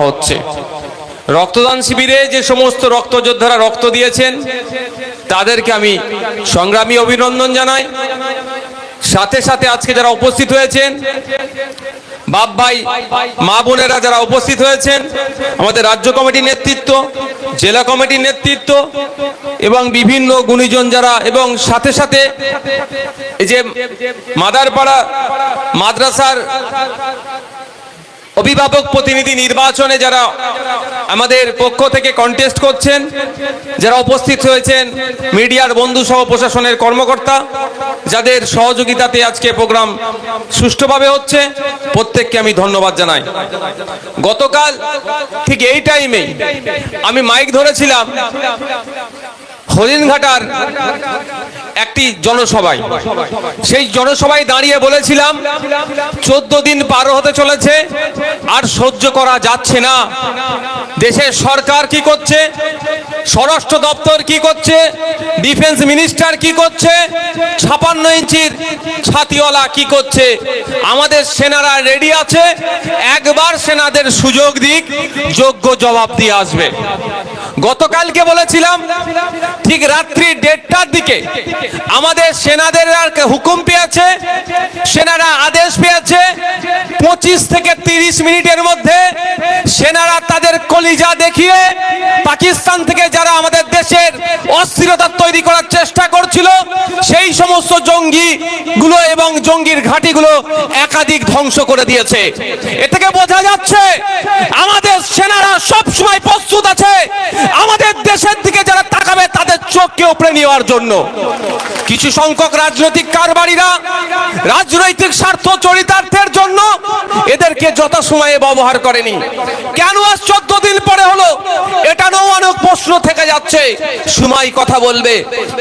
হচ্ছে রক্তদান শিবিরে যে সমস্ত রক্তযোদ্ধারা রক্ত দিয়েছেন তাদেরকে আমি সংগ্রামী অভিনন্দন জানাই। সাথে সাথে আজকে যারা উপস্থিত হয়েছেন বাপ ভাই মা বোনেরা যারা উপস্থিত হয়েছেন, আমাদের রাজ্য কমিটির নেতৃত্ব, জেলা কমিটির নেতৃত্ব এবং বিভিন্ন গুণীজন যারা, এবং সাথে সাথে এই যে মাদারপাড়া মাদ্রাসার অভিভাবক প্রতিনিধি নির্বাচনে যারা আমাদের পক্ষ থেকে কন্টেস্ট করছেন, যারা উপস্থিত হয়েছেন, মিডিয়ার বন্ধু সহ প্রশাসনের কর্মকর্তা, যাদের সহযোগিতাতে আজকে প্রোগ্রাম সুষ্ঠুভাবে হচ্ছে, প্রত্যেককে আমি ধন্যবাদ জানাই। গতকাল ঠিক এই টাইমে আমি মাইক ধরেছিলাম হরিণঘাটার একটি জনসভায়। সেই জনসভায় দাঁড়িয়ে বলেছিলাম 14 দিন পার হতে চলেছে, আর সহ্য করা যাচ্ছে না। দেশের সরকার কি করছে, স্বরাষ্ট্র দপ্তর কি করছে, ডিফেন্স মিনিস্টার কি করছে, 56 ইঞ্চির ছাতিওয়ালা কি করছে। আমাদের সেনারা রেডি আছে, একবার সেনাদের সুযোগ দিক, যোগ্য জবাব দিয়ে আসবে। গতকালকে বলেছিলাম ঠিক রাত্রি 1:30টার দিকে আমাদের সেনাদের হুকুম পেয়েছে, সেনারা আদেশ পেয়েছে 25 থেকে 30 মিনিটের মধ্যে সেনারা তাদের কলিজা দেখিয়ে পাকিস্তান থেকে যারা আমাদের দেশের অস্থিরতা তৈরি করার চেষ্টা করছিল সেই সমস্ত জঙ্গিগুলো এবং জঙ্গির ঘাঁটিগুলো একাধিক ধ্বংস করে দিয়েছে। এ থেকে বোঝা যাচ্ছে আমাদের সেনারা সব সময় প্রস্তুত আছে আমাদের দেশের দিকে যারা তাকাবে তাদের চোখকে উপড়ে নেওয়ার জন্য। কিছু সংখ্যক রাজনৈতিক কারবারিরা রাজনৈতিক স্বার্থ চরিতার্থের জন্য এদেরকে যথাসময়ে ব্যবহার করেনি। কেন আজ 14 দিন পরে হলো, এটা নিয়েও অনেক প্রশ্ন থেকে যাচ্ছে। সময় কথা বলবে,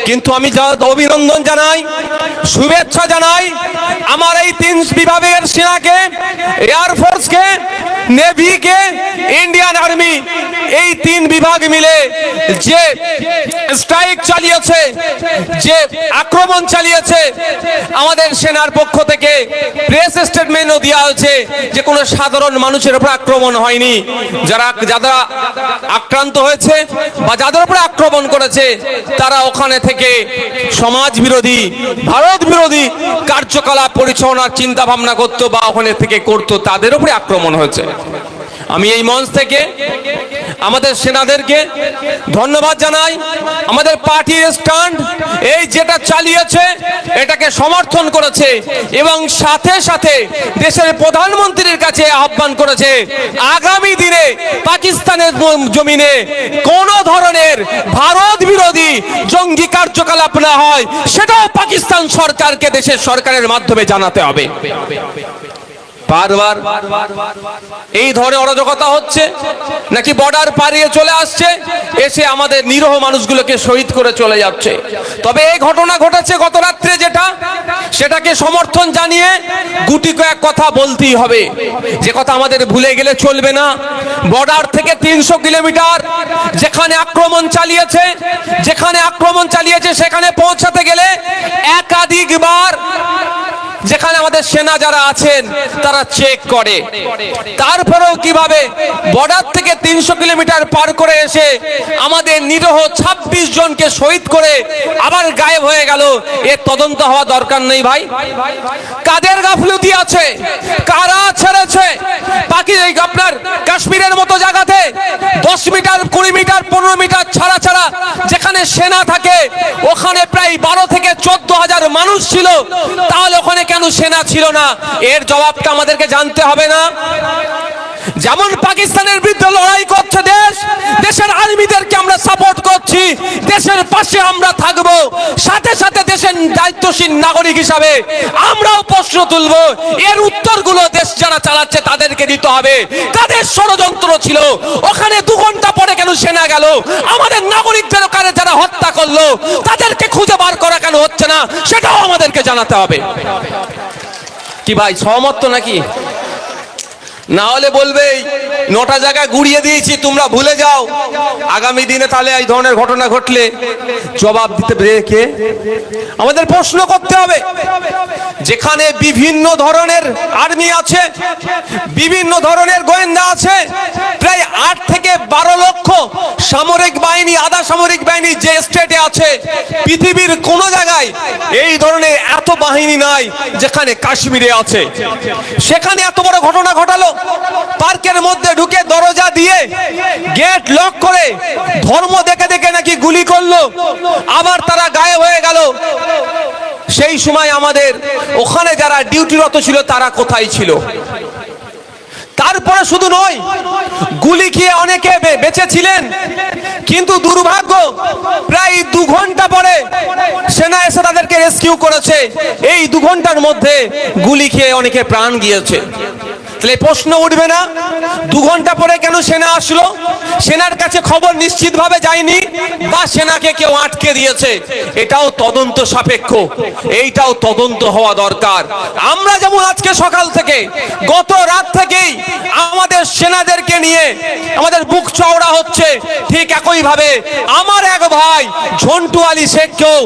কিন্তু আমি অভিনন্দন জানাই, শুভেচ্ছা জানাই আমার এই 3 বিভাগের সেনাকে, এয়ারফোর্সকে, নেভিকে, ইন্ডিয়ান আর্মি, এই 3 বিভাগ মিলে যে স্ট্রাইক চালিয়েছে, যে আক্রমণ চালিয়েছে, আমাদের সেনার পক্ষ থেকে প্রেস স্টেটমেন্টও দেওয়া হয়েছে যে কোনো সাধারণ মানুষের উপর আক্রমণ হয়নি। যারা আক্রান্ত হয়েছে বা যাদের উপর আক্রমণ করেছে তারা ওখানে থেকে সমাজ বিরোধী, ভারত বিরোধী কার্যকলাপ পরিচালনার চিন্তা ভাবনা করতো বা ওখানে থেকে করতো, তাদের উপরে আক্রমণ হয়েছে। আমি এই মঞ্চ থেকে আমাদের সেনাদেরকে ধন্যবাদ জানাই। আমাদের পার্টির স্ট্যান্ড এই যেটা চালিয়েছে এটাকে সমর্থন করেছে এবং সাথে সাথে দেশের প্রধানমন্ত্রীর কাছে আহ্বান করেছে আগামী দিনে পাকিস্তানের জমিনে কোন ধরনের ভারত বিরোধী জঙ্গি কার্যকলাপ না হয় সেটাও পাকিস্তান সরকারকে দেশের সরকারের মাধ্যমে জানাতে হবে। বারবার এই ধরনের অরাজকতা হচ্ছে, নাকি বর্ডার পাড়িয়ে চলে আসছে, এসে আমাদের নিরীহ মানুষগুলোকে শহীদ করে চলে যাচ্ছে। তবে এই ঘটনা ঘটেছে গত রাত্রে, যেটা সেটাকে সমর্থন জানিয়ে গুটি কয়েক কথা বলতেই হবে। যে কথা আমাদের ভুলে গেলে চলবে না, বর্ডার থেকে 300 কিলোমিটার যেখানে আক্রমণ চালিয়েছে সেখানে পৌঁছাতে গেলে একাধিকবার যেখানে আমাদের সেনা যারা আছেন তারা চেক করে, তারপরেও কিভাবে বর্ডার থেকে 300 কিলোমিটার পার করে এসে আমাদের নিরীহ 26 জনকে শহীদ করে আবার গায়েব হয়ে গেল, এর তদন্ত হওয়া দরকার নেই ভাই? কাদের গাফলতি আছে, কারা ছেড়েছে? আপনার কাশ্মীরের মতো জায়গাতে 10 মিটার, 20 মিটার, 15 মিটার ছাড়া ছাড়া যেখানে সেনা থাকে ওখানে প্রায় 12 থেকে 14,000 মানুষ ছিল, তাহলে ওখানে কেন সেনা ছিল না? এর জবাবটা আমাদেরকে জানতে হবে না? যেমন পাকিস্তানের বিরুদ্ধে লড়াই করছে দেশ, দেশের আর্মিদেরকে আমরা সাপোর্ট করছি, দেশের পাশে আমরা থাকব, সাথে সাথে দেশের দায়িত্বশীল নাগরিক হিসাবে আমরাও প্রশ্ন তুলব। এর উত্তরগুলো দেশ যারা চালাচ্ছে তাদেরকে দিতে হবে। তাদের ষড়যন্ত্র ছিল, ওখানে 2 ঘন্টা পরে কেন সেনা গেল? আমাদের নাগরিকদের ওখানে যারা হত্যা করলো তাদেরকে খুঁজে বার করা কেন হচ্ছে না সেটাও আমাদেরকে জানাতে হবে। কি ভাই, সহমত তো নাকি? না হলে বলবে 9টা জায়গায় গুড়িয়ে দিয়েছি, তোমরা ভুলে যাও। আগামী দিনে তাহলে এই ধরনের ঘটনা ঘটলে জবাব দিতে কে? আমাদের প্রশ্ন করতে হবে। যেখানে বিভিন্ন ধরনের আর্মি আছে, বিভিন্ন ধরনের গোয়েন্দা আছে, সেনাবাহিনী যে স্টেটে আছে পৃথিবীর কোন জায়গায় এই ধরনের এত বাহিনী নাই যেখানে কাশ্মীরে আছে। সেখানে এত বড় ঘটনা ঘটালো, পার্কের মধ্যে ঢুকে দরজা দিয়ে গেট লক করে ধর্ম দেখে দেখে নাকি গুলি করলো, আবার তারা গায়েব হয়ে গেল। সেই সময় আমাদের ওখানে যারা ডিউটিরত ছিল তারা কোথায় ছিল? তারপরে শুধু নয়, গুলি খেয়ে অনেকে বেঁচে ছিলেন, কিন্তু দুর্ভাগ্য প্রায় 2 ঘন্টা পরে সেনা এসে তাদেরকে রেস্কিউ করেছে। এই 2 ঘন্টার মধ্যে গুলি খেয়ে অনেকে প্রাণ গিয়েছে। তাহলে প্রশ্ন উঠবে না 2 ঘন্টা পরে কেন সেনা আসলো? সেনার কাছে খবর নিশ্চিতভাবে যায়নি, বা সেনাকে কেউ আটকে দিয়েছে? এটাও তদন্ত সাপেক্ষ, এইটাও তদন্ত হওয়া দরকার। আমরা যেমন আজকে সকাল থেকে গত রাত থেকেই আমাদের সেনাদেরকে নিয়ে আমাদের বুক চওড়া হচ্ছে, ঠিক একই ভাবে আমার এক ভাই ঝন্টু আলী শেখকেও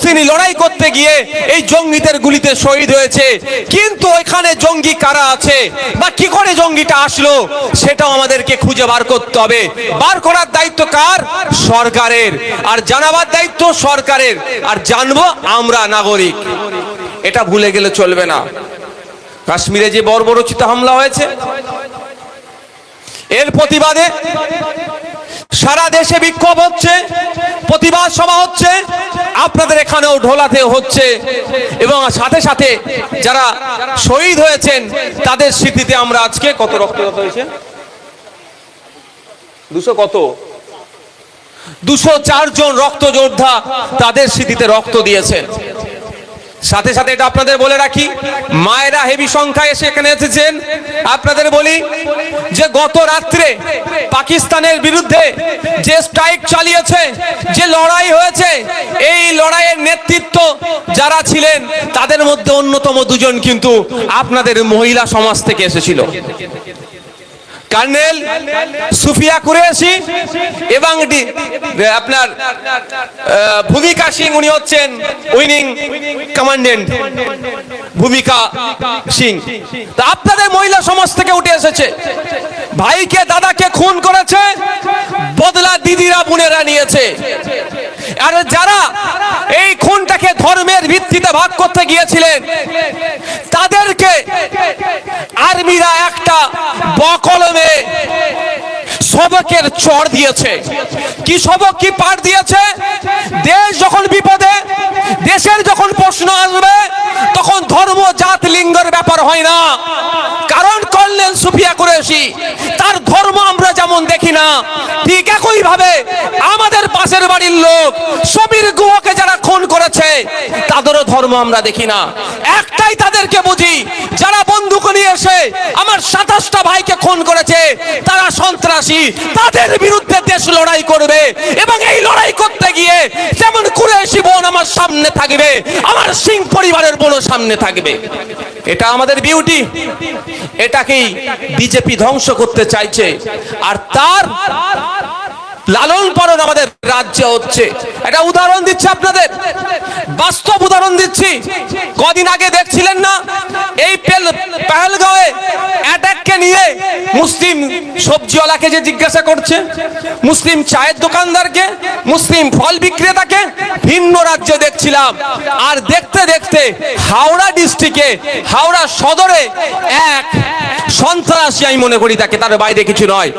তিনি লড়াই করতে গিয়ে এই জঙ্গিদের গুলিতে শহীদ হয়েছে। কিন্তু ওইখানে জঙ্গি কারা আছে বা কি করে জঙ্গিটা আসলো সেটাও আমাদেরকে খুঁজে বার করতে হবে। বার করার দায়িত্ব কার? সরকারের। আর জানাবার দায়িত্ব সরকারের, আর জানবো আমরা নাগরিক। এটা ভুলে গেলে চলবে না। কাশ্মীরে যে বর্বরোচিত হামলা হয়েছে, এর প্রতিবাদে সারা দেশে বিক্ষোভ হচ্ছে, প্রতিবাদ সভা হচ্ছে, আপনাদের এখানেও ঢোলাতে হচ্ছে, এবং সাথে সাথে যারা শহীদ হয়েছেন তাদের স্মৃতিতে আমরা আজকে কত রক্তপাত হয়েছে? 204 জন রক্ত যোদ্ধা তাদের স্মৃতিতে রক্ত দিয়েছেন। সাথে সাথে এটা আপনাদের বলে রাখি, মায়েরা হেভি সংখ্যায় এসে এখানে এসেছেন। আপনাদের বলি যে গত রাত্রে পাকিস্তানের বিরুদ্ধে যে স্ট্রাইক চালিয়েছে, যে লড়াই হয়েছে, এই লড়াইয়ের নেতৃত্ব যারা ছিলেন তাদের মধ্যে অন্যতম 2 জন কিন্তু আপনাদের মহিলা সমাজ থেকে এসেছিল। कर्नल सुफिया कुरैशी এবং আপনার ভূমিকা সিং, উনি হচ্ছেন উইনিং কমান্ডেন্ট ভূমিকা সিং। তা আপনাদের মহিলা সমাজ থেকে উঠে এসেছে, ভাইকে দাদাকে খুন করেছে, বদলা দিদিরা বোনেরা নিয়েছে। আর যারা এই খুনটাকে ধর্মের ভিত্তিতে ভাগ করতে গিয়েছিলেন তাদেরকে আর্মিরা একটা বকলমে সবকের চড় দিয়েছে। কি সবক, কি পাঠ দিয়েছে? দেশ যখন বিপদে, দেশের যখন প্রশ্ন আসবে, তখন ধর্ম জাত লিঙ্গের ব্যাপার হয় না। কারণ কর্নেল সুফিয়া কুরৈশি তার ধর্ম আমরা যেমন দেখি না, ঠিক একই ভাবে আমাদের পাশের বাড়ির লোক সমীর গুহকে যারা খুন করেছে তাদেরও ধর্ম আমরা দেখি না। একটাই তাদেরকে বুঝি, যারা বন্দুক নিয়ে এসে আমার 27টা ভাইকে খুন করেছে তারা সন্ত্রাসী, তাদের বিরুদ্ধে দেশ লড়াই করবে। এবং এই লড়াই করতে গিয়ে যেমন কুরৈশি বোন আমার সামনে থাকবে, আমার সিং পরিবারের বোনও সামনে থাকবে। এটা আমাদের বিউটি। এটাকেই বিজেপি ধ্বংস করতে চাইছে, আর তার লালন পালন আমাদের রাজ্যে হচ্ছে। একটা উদাহরণ দিচ্ছি আপনাদের, বাস্তব উদাহরণ দিচ্ছি। কদিন আগে দেখছিলেন না এই পেহেলগাঁওয়ে অ্যাটাককে নিয়ে মুসলিম সবজিওয়ালাকে যে জিজ্ঞাসা করছে, মুসলিম চায়ের দোকানদারকে, মুসলিম ফল বিক্রেতাকে, ভিন্ন রাজ্যে দেখছিলাম। আর দেখতে দেখতে হাওড়া ডিস্ট্রিক্টে, হাওড়া সদরে এক সন্ত্রাসী, আমি মনে করি তাকে, তার বাইরে কিছু নয়,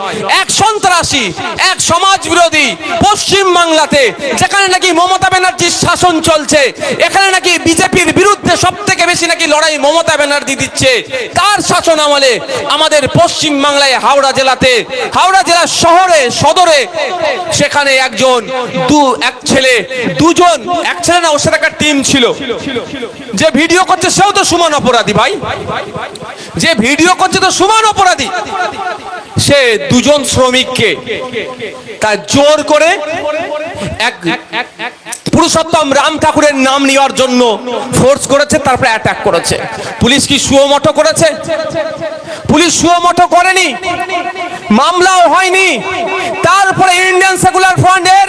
এক সন্ত্রাসী, এক সমাজ বিরোধী পশ্চিম বাংলাতে, যেখানে নাকি মমতা ব্যানার্জির শাসন চলছে, এখানে নাকি বিজেপির বিরুদ্ধে সব থেকে বেশি নাকি লড়াই মমতা ব্যানার্জি দিচ্ছে, তার শাসন আমলে আমাদের পশ্চিম বাংলায় হাওড়া জেলাতে, হাওড়া জেলার শহরে সদরে, সেখানে এক ছেলে, 2 জন, এক ছেলে না, ওর সাথে একটা টিম ছিল, যে ভিডিও করছে সেও তো সমান অপরাধী ভাই, যে ভিডিও করছে তো সমান অপরাধী। সে 2 জন শ্রমিককে তার জোর করে এক পুরুষোত্তম রাম ঠাকুরের নাম নেওয়ার জন্য ফোর্স করেছে, তারপরে অ্যাটাক করেছে। পুলিশ কি সুমোটো করেছে? পুলিশ সুমোটো করেনি, মামলাও হয়নি। তারপরে ইন্ডিয়ান সেকুলার ফ্রন্টের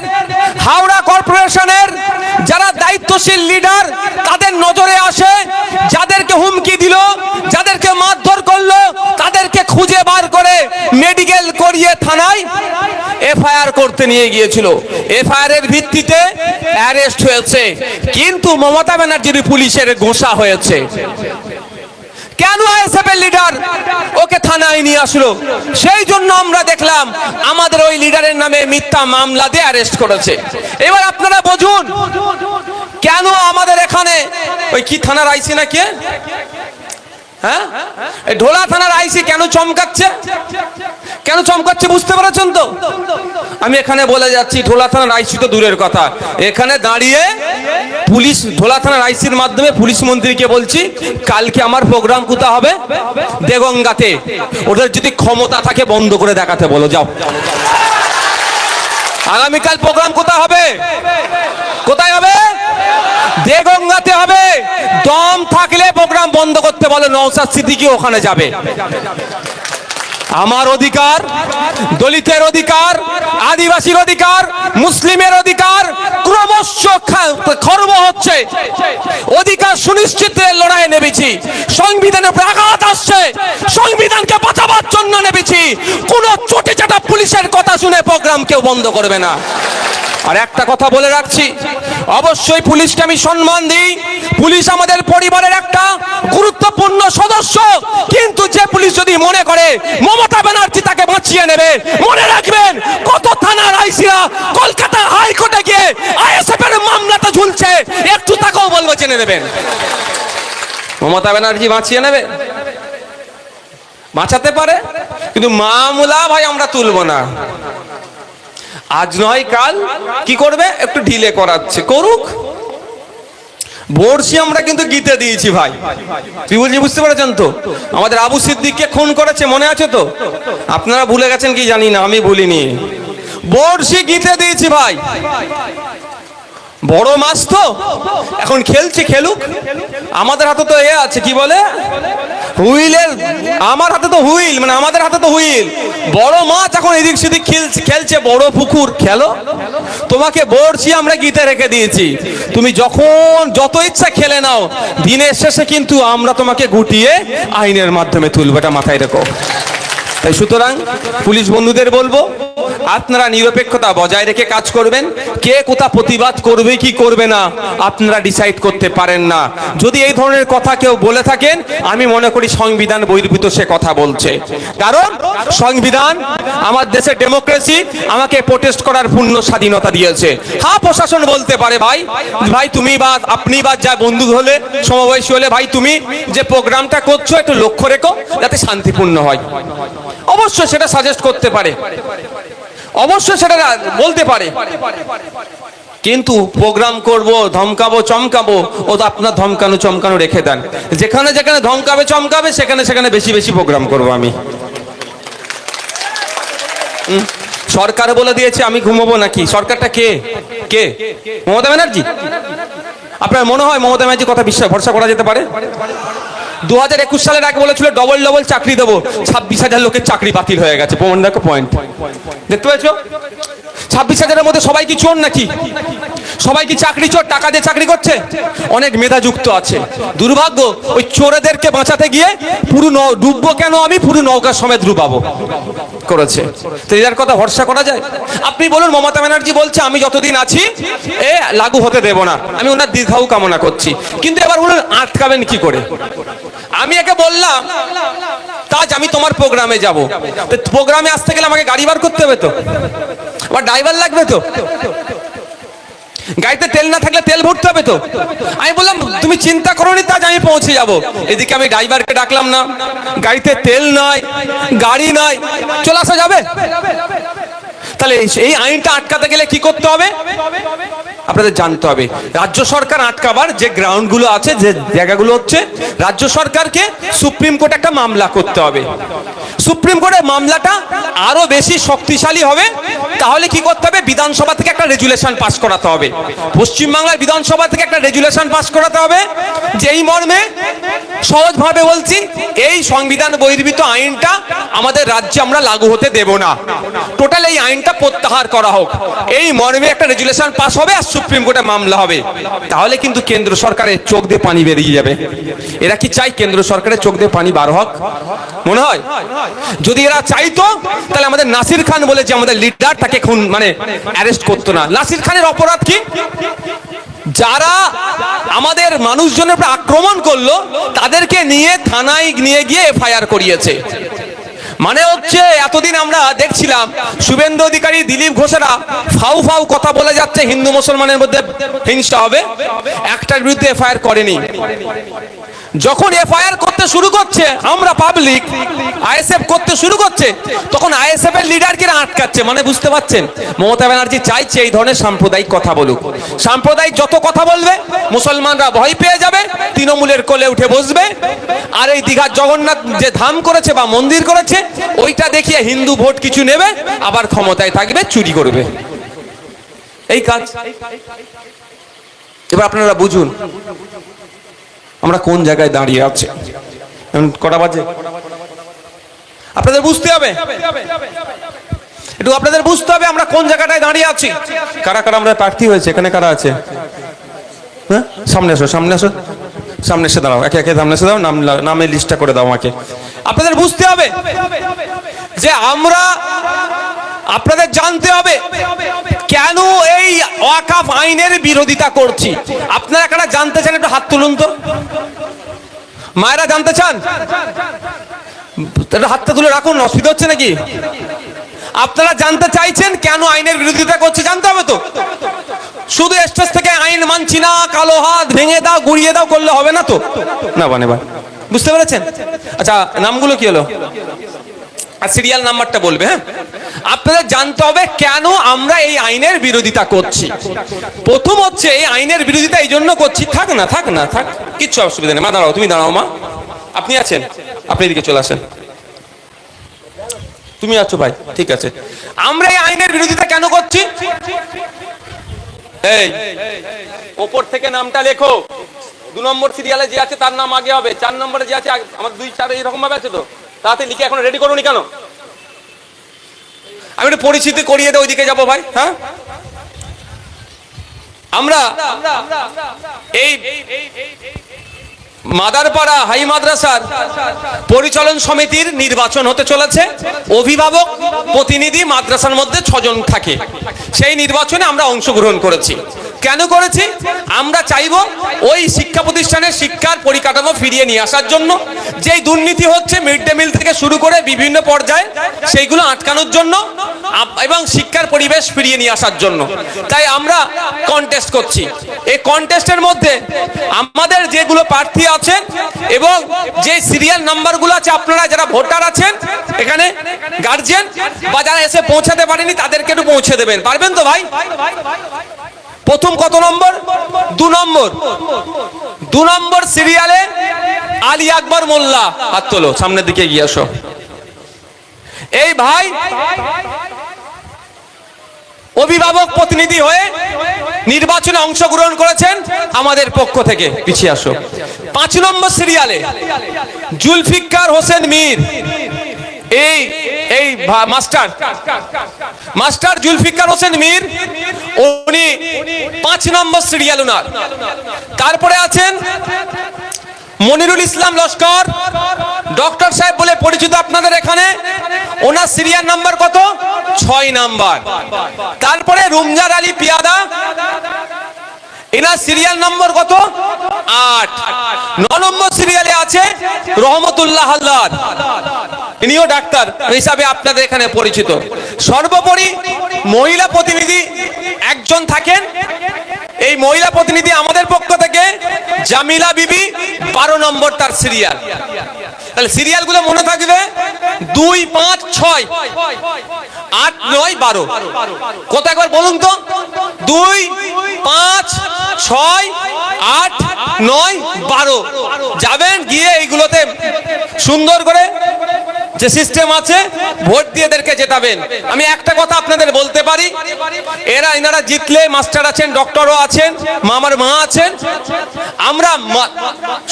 হাওড়া কর্পোরেশনের যারা দায়িত্বশীল লিডার, তাদের নজরে আসে, যাদেরকে হুমকি দিল, যাদেরকে মারধর করলো, তাদেরকে খুঁজে বার করে মেডিকেল করিয়ে থানায় এফআইআর করতে নিয়ে গিয়েছিল, এফআইআর এর ভিত্তিতে অ্যারেস্ট হয়েছে, কিন্তু মমতা ব্যানার্জির পুলিশের গোসা হয়েছে। কেন আইএসএফ এর লিডার ওকে থানায় নিয়ে আসলো? সেই জন্য আমরা দেখলাম আমাদের ওই লিডারের নামে মিথ্যা মামলা দিয়ে অ্যারেস্ট করেছে। এবার আপনারা বুঝুন কেন আমাদের এখানে ওই কি থানার আইসি না কে, হ্যাঁ, ঢোলা থানার আইসি কেন চমকাচ্ছে, কেন চমকাচ্ছে বুঝতে পেরেছেন তো? আমি এখানে বলে যাচ্ছি, ঢোলা থানার আইসি তো দূরের কথা, এখানে দাঁড়িয়ে পুলিশ, ঢোলা থানার আইসির মাধ্যমে পুলিশ মন্ত্রীকে বলছি, কালকে আমার প্রোগ্রাম কোথায় হবে? দেগঙ্গাতে। ওদের যদি ক্ষমতা থাকে বন্ধ করে দেখাতে বলো, যাও। আগামীকাল প্রোগ্রাম কোথায় হবে? কোথায় হবে? দেগঙ্গাতে হবে। দম থাকলে প্রোগ্রাম বন্ধ করতে বলো, নওশাদ সিদ্দিকী ওখানে যাবে। আমার অধিকার, দলিতের অধিকার, আদিবাসীর অধিকার, মুসলিমের অধিকার ক্রমশ খর্ব হচ্ছে। অধিকার সুনিশ্চিতের লড়াইয়ে নেমেছি, সংবিধানে আঘাত আসছে, সংবিধানকে বাঁচাবার জন্য নেমেছি। কোন চটে চাটা পুলিশের কথা শুনে প্রোগ্রাম কেউ বন্ধ করবে না। আর একটা কথা বলে রাখছি, অবশ্যই পুলিশকে আমি সম্মান দিই, পুলিশ আমাদের পরিবারের একটা গুরুত্বপূর্ণ সদস্য, কিন্তু যে পুলিশ যদি মনে করে মমতা ব্যানার্জি তাকে বাঁচিয়ে নেবে, মনে রাখবেন কত থানার আইসিরা কলকাতা হাইকোর্টে গিয়ে আইএসএফ এর মামলাটা ঝুলছে, একটু তাকেও বলবো জেনে নেবেন। মমতা ব্যানার্জি বাঁচিয়ে নেবে, বাঁচাতে পারে, কিন্তু মামলা ভাই আমরা তুলব না। আজ নয় কাল কি করবে, একটু ঢিলে করাচ্ছে, করুক। বর্ষি আমরা কিন্তু গীতে দিয়েছি ভাই, তুই বলছি বুঝতে পেরেছেন তো? আমাদের আবু সিদ্দিককে খুন করেছে, মনে আছে তো? আপনারা ভুলে গেছেন কি জানি না, আমি ভুলিনি। বর্ষি গীতে দিয়েছি ভাই। বড় মাছ তো এখন খেলছে, খেলুক। আমাদের হাতে তো এ আছে, কি বলে, হুইলের, আমার হাতে তো হুইল, মানে আমাদের হাতে তো হুইল। বড় মাছ এখন এদিক সেদিক খেলছে, বড় পুকুর, খেলো। তোমাকে বর্ষি আমরা গীতে রেখে দিয়েছি, তুমি যখন যত ইচ্ছা খেলে নাও, দিনের শেষে কিন্তু আমরা তোমাকে গুটিয়ে আইনের মাধ্যমে তুলবো, এটা মাথায় রেখো। তাই সুতরাং পুলিশ বন্ধুদের বলবো, আপনারা নিরপেক্ষতা বজায় রেখে কাজ করবেন। কে কোথা প্রতিবাদ করবে কি করবে না আপনারা ডিসাইড করতে পারেন না। যদি এই ধরনের কথা কেউ বলে থাকেন, আমি মনে করি সংবিধান বহির্ভূত সে কথা বলছে। কারণ সংবিধান আমার দেশের ডেমোক্রেসি আমাকে প্রোটেস্ট করার পূর্ণ স্বাধীনতা দিয়েছে। হ্যাঁ, প্রশাসন বলতে পারে, ভাই ভাই তুমি বা আপনি বা যা বন্ধু হলে, সমবয়সী হলে, ভাই তুমি যে প্রোগ্রামটা করছো একটু লক্ষ্য রেখো যাতে শান্তিপূর্ণ হয়। অবশ্যই সেটা সাজেস্ট করতে পারে, অবশ্যই সেটা বলতে পারে, কিন্তু প্রোগ্রাম করব, ধমকাবো, চমকাবো, ও তো আপনার ধমকানো চমকানো রেখে দেন। যেখানে যেখানে ধমকাবে চমকাবে সেখানে সেখানে বেশি বেশি প্রোগ্রাম করব আমি। সরকার বলে দিয়েছে আমি ঘুমাবো নাকি? সরকারটা কে? কে? মমতা ব্যানার্জি? আপনার মনে হয় মমতা ব্যানার্জি কথা বিশ্বাস ভরসা করা যেতে পারে? 2021 সালের আগে বলেছিল ডবল ডবল চাকরি দেবো, 26,000 লোকের চাকরি বাতিল হয়ে গেছে। প্রমাণ দেখো, পয়েন্ট দেখতে পেয়েছো? 26,000-এর মধ্যে সবাই কি চোর নাকি? সবাই কি চাকরি চোর? টাকা দিয়ে চাকরি করছে? অনেক মেধাযুক্ত আছে। দুর্ভাগ্য, ওই চোরেদেরকে বাঁচাতে গিয়ে পুরো ডুববো কেন, আমি পুরো নৌকা সমেত ডুবাবো করেছে। তো এর কথা ভরসা করা যায়? আপনি বলুন, মমতা ব্যানার্জি বলছে আমি যতদিন আছি এ লাগু হতে দেব না, আমি ওনার দীর্ঘায়ু কামনা করছি, কিন্তু এবার বলুন আটকাবেন কি করে? আমি একে বললাম, তাজ আমি তোমার প্রোগ্রামে যাব, তো প্রোগ্রামে আসতে গেলে আমাকে গাড়ি বার করতে হবে তো, আবার ড্রাইভার লাগবে তো, গাড়িতে তেল না থাকলে তেল ভরতে হবে তো। আমি বললাম তুমি চিন্তা করোনি তাজ, আমি পৌঁছে যাব। এদিকে আমি ড্রাইভারকে ডাকলাম না, গাড়িতে তেল নাই, গাড়ি নাই, চলে আসা যাবে? তাহলে এই আইনটা আটকাতে গেলে কি করতে হবে আপনাদের জানতে হবে। রাজ্য সরকার আটকাবার যে গ্রাউন্ড গুলো আছে, যে জায়গাগুলো হচ্ছে, রাজ্য সরকারকে সুপ্রিম কোর্টে একটা মামলা করতে হবে। সুপ্রিম কোর্টে মামলাটা আরো বেশি শক্তিশালী হবে। তাহলে কি করতে হবে? বিধানসভা থেকে একটা রেজুলেশন পাস করাতে হবে। পশ্চিমবাংলার বিধানসভা থেকে একটা রেজুলেশন পাস করাতে হবে, যেই মর্মে, সহজভাবে বলছি, এই সংবিধান বহির্ভূত আইনটা আমাদের রাজ্যে আমরা লাগু হতে দেব না, টোটাল এই আইনটা প্রত্যাহার করা হোক, এই মর্মে একটা রেজুলেশন পাস হবে আর সুপ্রিম কোর্টে মামলা হবে। তাহলে কিন্তু কেন্দ্র সরকারের চোখ দিয়ে পানি বেরিয়ে যাবে। এরা কি চাই কেন্দ্র সরকারের চোখ দিয়ে পানি বার হোক? মনে হয় যদি এরা চাইতো তাহলে আমাদের নাসির খান বলে যে আমাদের লিডার, তাকে তাকে খুন মানে অ্যারেস্ট করতো না। নাসির খানের অপরাধ কি? যারা আমাদের মানুষজনের উপর আক্রমণ করলো তাদেরকে নিয়ে থানায় নিয়ে গিয়ে এফআইআর করিয়েছে। মানে হচ্ছে এতদিন আমরা দেখছিলাম শুভেন্দু অধিকারী, দিলীপ ঘোষেরা ফাউ ফাউ কথা বলে যাচ্ছে হিন্দু মুসলমানের মধ্যে হিংসা হবে, একটার বিরুদ্ধে এফআইআর করেনি। যখন এফআইআর করতে শুরু করছে আমরা পাবলিক, আইএসএফ করতে শুরু করছে, তখন আইএসএফ এর লিডারকে আটকাচ্ছে। মানে বুঝতে পারছেন, মমতা ব্যানার্জি চাইছে এই ধরনের সাম্প্রদায়িক কথা বলুক। সাম্প্রদায়িক যত কথা বলবে মুসলমানরা ভয় পেয়ে যাবে, তৃণমূলের কোলে উঠে বসবে, আর এই দীঘার জগন্নাথ যে ধাম করেছে বা মন্দির করেছে ওইটা দেখিয়ে হিন্দু ভোট কিছু নেবে, আবার ক্ষমতায় থাকবে, চুরি করবে, এই কাজ। এবার আপনারা বুঝুন আমরা কোন জায়গায় দাঁড়িয়ে আছি। কটা বাজে? আপনাদের বুঝতে হবে, একটু আপনাদের বুঝতে হবে আমরা কোন জায়গাটায় দাঁড়িয়ে আছি। কারা কারা আমরা প্রার্থী হয়েছে, এখানে কারা আছে? হ্যাঁ, সামনে এসো, সামনে এসো, সামনে এসে দাঁড়াও, একে একে সামনে এসে দাও, নামের লিস্টটা করে দাও আমাকে। আপনাদের বুঝতে হবে যে আমরা, আপনাদের জানতে হবে কেন এই ওয়াকফ আইনের বিরোধিতা করছি। আপনারা কারা জানতে চান একটু হাত তুলুন তো। মায়েরা জানতে চান? হাতটা তুলে রাখুন, অসুবিধা হচ্ছে নাকি? আপনারা জানতে চাইছেন কেন আইনের বিরোধিতা করছে, জানতে হবে তো। শুধু স্টেজ থেকে আইন মানছি না, কালো হাত ভেঙে দাও, গুড়িয়ে দাও করলে হবে না তো। না মানে বুঝতে পেরেছেন? আচ্ছা, নামগুলো কি হলো আর সিরিয়াল নাম্বারটা বলবে। হ্যাঁ, আপনাদের জানতে হবে কেন আমরা এই আইনের বিরোধিতা করছি। প্রথম হচ্ছে এই আইনের বিরোধিতা এই জন্য করছি, থাক না থাক না থাক, কিচ্ছু অসুবিধা নেই। মা দাঁড়াও, তুমি দাঁড়াও মা, আপনি আছেন, আপনি এদিকে চলে আসেন। তুমি আছো ভাই, ঠিক আছে। আমরা এই আইনের বিরোধিতা কেন করছি? এই ওপর থেকে নামটা লেখো, 2 নম্বর সিরিয়ালে যে আছে তার নাম আগে হবে, 4 নম্বরে যে আছে আমার 2 4 এরকম ভাবে আছে তো, তাতে লিখে এখন রেডি করোনি কেন? আমি একটু পরিচিতি করিয়ে দেবো, ওইদিকে যাবো ভাই। হ্যাঁ, আমরা এই মাদারপাড়া হাই মাদ্রাসার পরিচালন সমিতির নির্বাচন হতে চলেছে। অভিভাবক প্রতিনিধি মাদ্রাসার মধ্যে 6 জন থাকে। সেই নির্বাচনে আমরা অংশগ্রহণ করেছি। কেন করেছি? আমরা চাইবো ওই শিক্ষা প্রতিষ্ঠানের শিক্ষার পরিকাঠামো ফিরিয়ে নিয়ে আসার জন্য। যেই দুর্নীতি হচ্ছে মিড ডে মিল থেকে শুরু করে বিভিন্ন পর্যায়ে, সেইগুলো আটকানোর জন্য এবং শিক্ষার পরিবেশ ফিরিয়ে নিয়ে আসার জন্য। তাই আমরা কন্টেস্ট করছি। এই কন্টেস্টের মধ্যে আমাদের যেগুলো প্রার্থী আছেন এবং যে সিরিয়াল নাম্বারগুলো আছে, আপনারা যারা ভোটার আছেন এখানে, গার্জিয়ান বা যারা এসে পৌঁছাতে পারেনি তাদেরকে একটু পৌঁছে দেবেন, পারবেন তো ভাই? প্রথম কত নম্বর? 2 নম্বর। 2 নম্বর সিরিয়ালে আলী আকবর মোল্লা, হাত তোলো, সামনের দিকে গিয়ে আসো। এই ভাই অভিভাবক প্রতিনিধি হয়ে নির্বাচনে অংশগ্রহণ করেছেন আমাদের পক্ষ থেকে, পিছিয়ে আসো। 5 নম্বর সিরিয়ালে জুলফিকার হোসেন মীর, এই মাস্টার জুলফিকার হোসেন মীর, উনি 5 নম্বর সিরিয়াল উনার। তারপরে আছেন মনিরুল ইসলাম লস্কর, ডক্টর সাহেব বলে পরিচিত আপনাদের এখানে, ওনার সিরিয়াল নাম্বার কত? 6 নাম্বার। তারপরে রুমজার আলী পিয়াদা, এনার সিরিয়াল নম্বর কত? 8। 9 নম্বর সিরিয়ালে আছে রহমতুল্লাহ হালদার, ইনিও ডাক্তার হিসাবে আপনাদের এখানে পরিচিত। সর্বোপরি মহিলা প্রতিনিধি একজন থাকেন। এই মহিলা প্রতিনিধি আমাদের পক্ষ থেকে জামিলা বিবি, 12 নম্বর তার সিরিয়াল। তাহলে সিরিয়ালগুলো মনে থাকবে, 2 5 6 8 9 12। কত একবার বলুন তো? 2 5 6 8 9 12। যাবেন গিয়ে এইগুলোতে সুন্দর করে যে সিস্টেম আছে ভোট দিয়ে এদেরকে জেতাবেন। আমি একটা কথা আপনাদের বলতে পারি, এনারা জিতলে মাস্টার আছেন, ডক্টরও আছেন, আমার মা আছেন। আমরা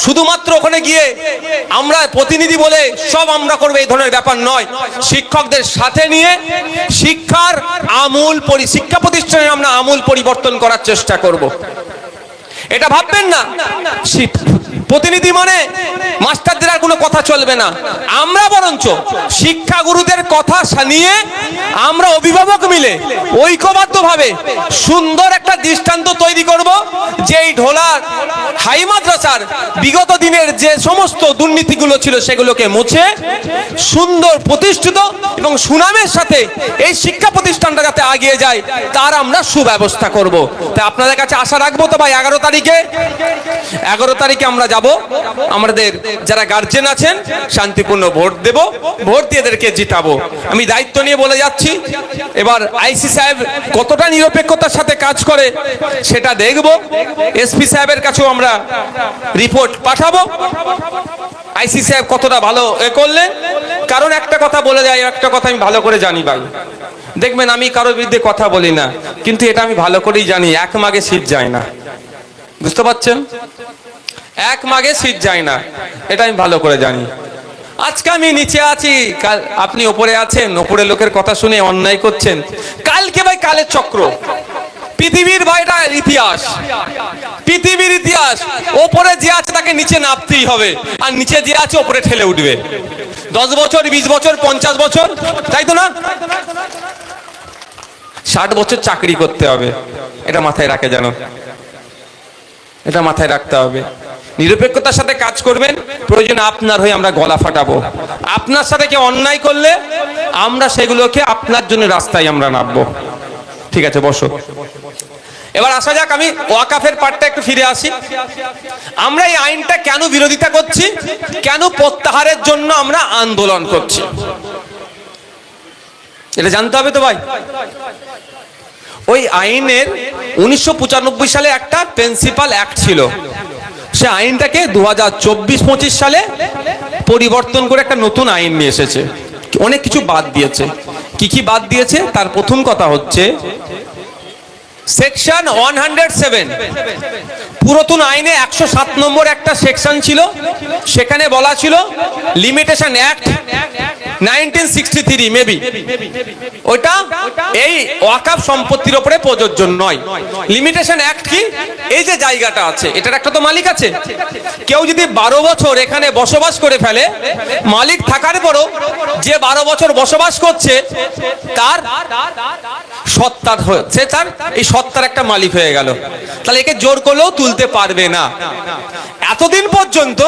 শুধুমাত্র ওখানে গিয়ে আমরা প্রতিনিধি বলে সব আমরা করবো এই ধরনের ব্যাপার নয়। শিক্ষকদের সাথে নিয়ে শিক্ষার শিক্ষা প্রতিষ্ঠানে আমরা আমূল পরিবর্তন করার চেষ্টা করব। এটা ভাববেন না প্রতিনিধি মানে মাস্টারদের আর কোনো কথা চলবে না। আমরা বরঞ্চ শিক্ষাগুরুদের কথা নিয়ে আমরা অভিভাবক অভিভাবক মিলে ঐক্যবদ্ধভাবে সুন্দর একটা দৃষ্টান্ত তৈরি করব, যে এই ঢোলার হাই মাদ্রাসার বিগত দিনের যে সমস্ত দুর্নীতিগুলো ছিল সেগুলোকে মুছে সুন্দর প্রতিষ্ঠিত এবং সুনামের সাথে এই শিক্ষা প্রতিষ্ঠানটা যাতে এগিয়ে যায় তার আমরা সুব্যবস্থা করব। তাই আপনাদের কাছে আশা রাখবো তো ভাই, 11 তারিখে আমরা যাব, আমাদের যারা গার্জেন আছেন শান্তিপূর্ণ ভোট দেব, ভোট দিয়ে এদেরকে জিতাবো। আমি দায়িত্ব নিয়ে বলে যাচ্ছি, এবার আইসি সাহেব কতটা নিরপেক্ষতার সাথে কাজ করে সেটা দেখব। এসপি সাহেবের কাছেও আমরা রিপোর্ট পাঠাবো, আইসি সাহেব কতটা ভালো করলেন। কারণ একটা কথা বলে যায়, একটা কথা আমি ভালো করে জানি ভাই, দেখবেন আমি কারোর বিরুদ্ধে কথা বলি না, কিন্তু এটা আমি ভালো করেই জানি, এক মাগে শীত যায় না। বুঝতে পারছেন? এক মাগে শীত যায় না, এটা আমি ভালো করে জানি। আজকে আমি নিচে আছি, কাল আপনি ওপরে আছেন, ওপরে লোকের কথা শুনে অন্যায় করছেন। কালকে ভাই কালের চক্র, পৃথিবীর বাইটা ইতিহাস, পৃথিবীর ইতিহাস, ওপরে যে আছে তাকে নিচে নামতেই হবে, আর নিচে যে আছে ওপরে ঠেলে উঠবে। 10 বছর, 20 বছর, 50 বছর, তাই তো না? 60 বছর চাকরি করতে হবে, এটা মাথায় রাখে যেন, এটা মাথায় রাখতে হবে। নিরপেক্ষতার সাথে কাজ করবেন, প্রয়োজনে আপনার হয়ে আমরা গলা ফাটাবো। আপনার সাথে কেউ অন্যায় করলে আমরা সেগুলোকে আপনার জন্য রাস্তায় আমরা নামবো। ঠিক আছে, বসো। এবার আসা যাক, আমি ওয়াকাফের পার্টটা একটু ফিরে আসি। আমরা এই আইনটা কেন বিরোধিতা করছি, কেন প্রত্যাহারের জন্য আমরা আন্দোলন করছি, এটা জানতে হবে তো ভাই। ওই আইনের 1995 সালে একটা প্রিন্সিপাল অ্যাক্ট ছিল, সে আইনটাকে 2024-25 সালে পরিবর্তন করে একটা নতুন আইন নিয়ে এসেছে। অনেক কিছু বাদ দিয়েছে। কি কি বাদ দিয়েছে তার প্রথম কথা হচ্ছে সেকশন 107। পুরাতন আইনে 107 নম্বর একটা সেকশন ছিল, সেখানে বলা ছিল লিমিটেশন অ্যাক্ট 1963 মেবি, ওটা এই ওয়াকাফ সম্পত্তির উপরে প্রযোজ্য নয়। লিমিটেশন অ্যাক্ট কি? এই যে জায়গাটা আছে, এটার একটা তো মালিক আছে। কেউ যদি 12 বছর এখানে বসবাস করে ফেলে, মালিক থাকার পরও যে 12 বছর বসবাস করছে তার সত্তার হচ্ছে, তার এই সত্তার একটা মালিক হয়ে গেল, তাহলে একে জোর করলেও তুলতে পারবে না। এতদিন পর্যন্ত